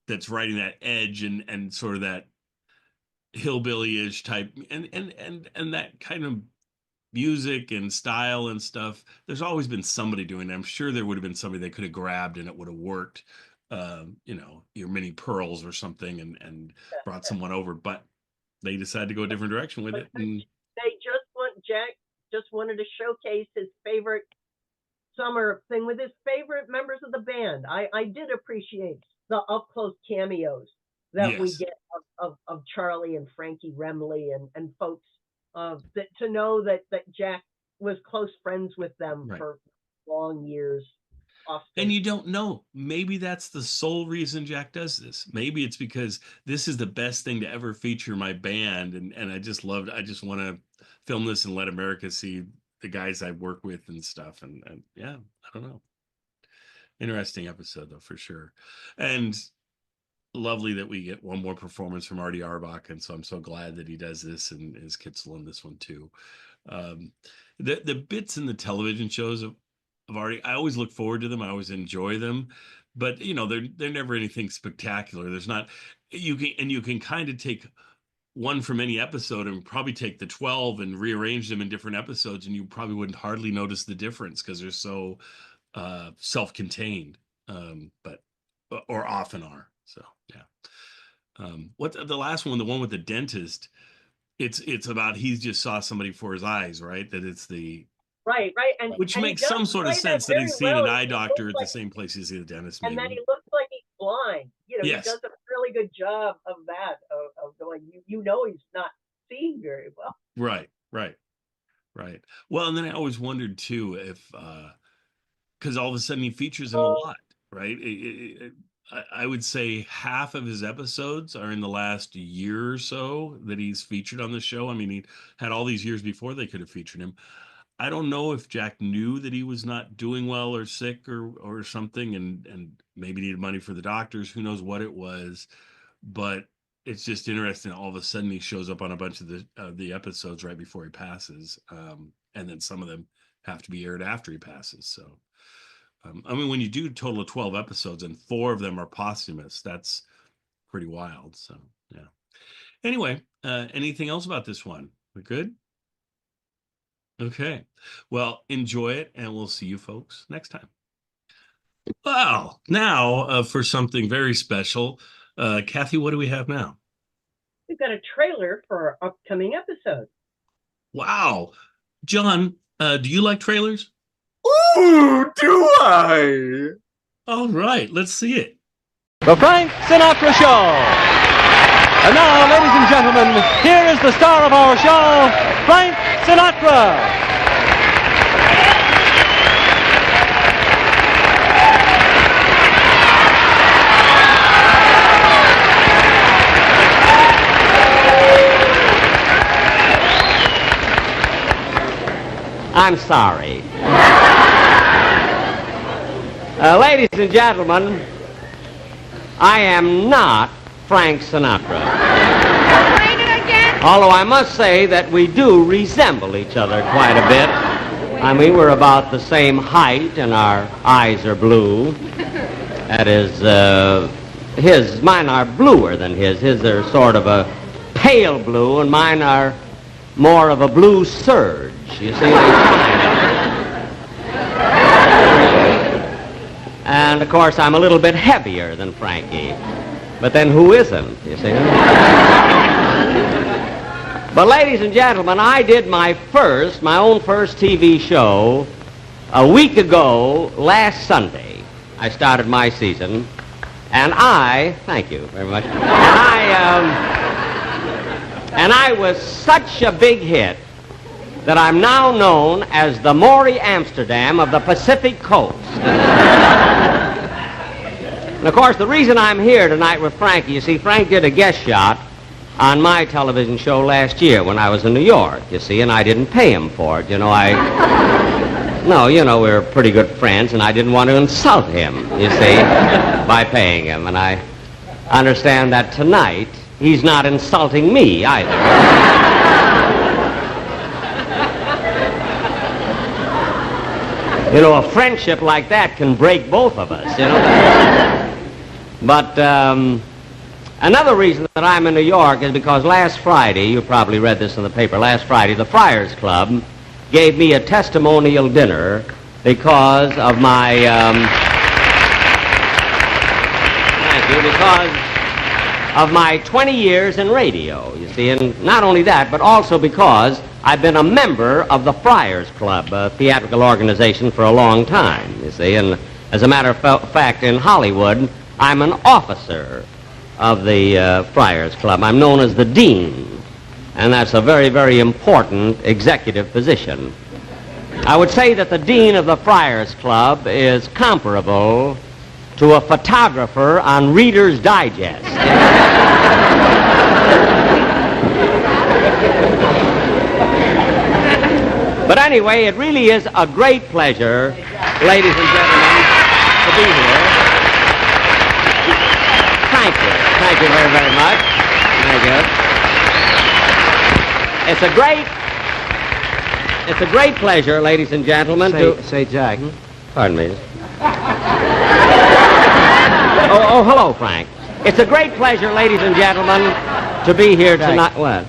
that's writing that edge and sort of that hillbilly-ish type and that kind of music and style and stuff. There's always been somebody doing it. I'm sure there would have been somebody they could have grabbed and it would have worked. Your Mini Pearls or something and brought someone over, but they decided to go a different direction with it. And Jack just wanted to showcase his favorite summer thing with his favorite members of the band. I did appreciate the up close cameos that we get of Charlie and Frankie Remley and folks that to know that Jack was close friends with them for long years. And you don't know. Maybe that's the sole reason Jack does this. Maybe it's because this is the best thing to ever feature my band, and I just want to film this and let America see the guys I work with and stuff. And yeah, I don't know. Interesting episode though, for sure. And lovely that we get one more performance from Artie Arbach, and so I'm so glad that he does this and is Kitzel in this one too. The bits in the television shows of Artie, I always look forward to them. I always enjoy them, but they're never anything spectacular. There's not. You can kind of take one from any episode and probably take the 12 and rearrange them in different episodes, and you probably wouldn't hardly notice the difference because they're so self-contained, or often are. So yeah. What the last one, the one with the dentist? It's about he just saw somebody for his eyes, right? That it's the Right, and which makes some sort of sense that he's seen an eye doctor at the same place he's seen a dentist. And then he looks like he's blind. He Yes. does a really good job of that, of going, he's not seeing very well. Right. Well, and then I always wondered too if, because all of a sudden he features him a lot, right? I would say half of his episodes are in the last year or so that he's featured on the show. I mean, he had all these years before they could have featured him. I don't know if Jack knew that he was not doing well or sick or something and maybe needed money for the doctors. Who knows what it was, but it's just interesting. All of a sudden he shows up on a bunch of the episodes right before he passes. And then some of them have to be aired after he passes. So, I mean, when you do a total of 12 episodes and 4 of them are posthumous, that's pretty wild. So, yeah. Anyway, anything else about this one? We good? Okay. Well, enjoy it, and we'll see you folks next time. Wow. Now, for something very special, Kathy, what do we have now? We've got a trailer for our upcoming episode. Wow. John, do you like trailers? Ooh, do I? All right, let's see it. The Frank Sinatra Show. And now, ladies and gentlemen, here is the star of our show, Frank Sinatra. I'm sorry. Ladies and gentlemen, I am not Frank Sinatra. Although I must say that we do resemble each other quite a bit. I mean, we're about the same height and our eyes are blue. That is, mine are bluer than his. His are sort of a pale blue and mine are more of a blue surge. You see, and of course I'm a little bit heavier than Frankie, but then who isn't, you see? But ladies and gentlemen, I did my own first TV show a week ago last Sunday. I started my season, and thank you very much, and I was such a big hit that I'm now known as the Maury Amsterdam of the Pacific Coast. And of course, the reason I'm here tonight with Frankie, you see, Frank did a guest shot on my television show last year when I was in New York, you see, and I didn't pay him for it. We were pretty good friends, and I didn't want to insult him, you see, by paying him. And I understand that tonight he's not insulting me either. A friendship like that can break both of us, But another reason that I'm in New York is because last Friday, you probably read this in the paper, last Friday, the Friars Club gave me a testimonial dinner because of my, because of my 20 years in radio, you see, and not only that, but also because I've been a member of the Friars Club, a theatrical organization, for a long time, you see, and as a matter of fact, in Hollywood, I'm an officer of the Friars Club. I'm known as the Dean, and that's a very, very important executive position. I would say that the Dean of the Friars Club is comparable to a photographer on Reader's Digest. But anyway, it really is a great pleasure, ladies and gentlemen, to be here. Thank you. Thank you very, very much. Thank you. It's a great pleasure, ladies and gentlemen, Say, Jack. Pardon me. Hello, Frank. It's a great pleasure, ladies and gentlemen, to be here tonight. What?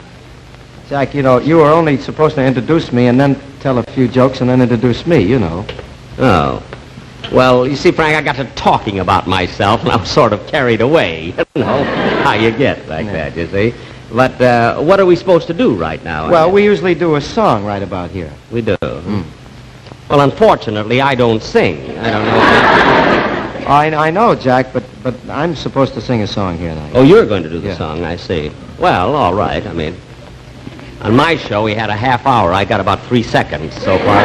Jack, you were only supposed to introduce me and then tell a few jokes and then introduce me, Oh. Well, you see, Frank, I got to talking about myself, and I was sort of carried away. How you get like that, you see. But what are we supposed to do right now? Well, we usually do a song right about here. We do? Well, unfortunately, I don't sing. I don't know. I know, Jack, but I'm supposed to sing a song here now. Oh, you're going to do the song, I see. Well, all right. I mean, on my show, we had a half hour. I got about 3 seconds so far.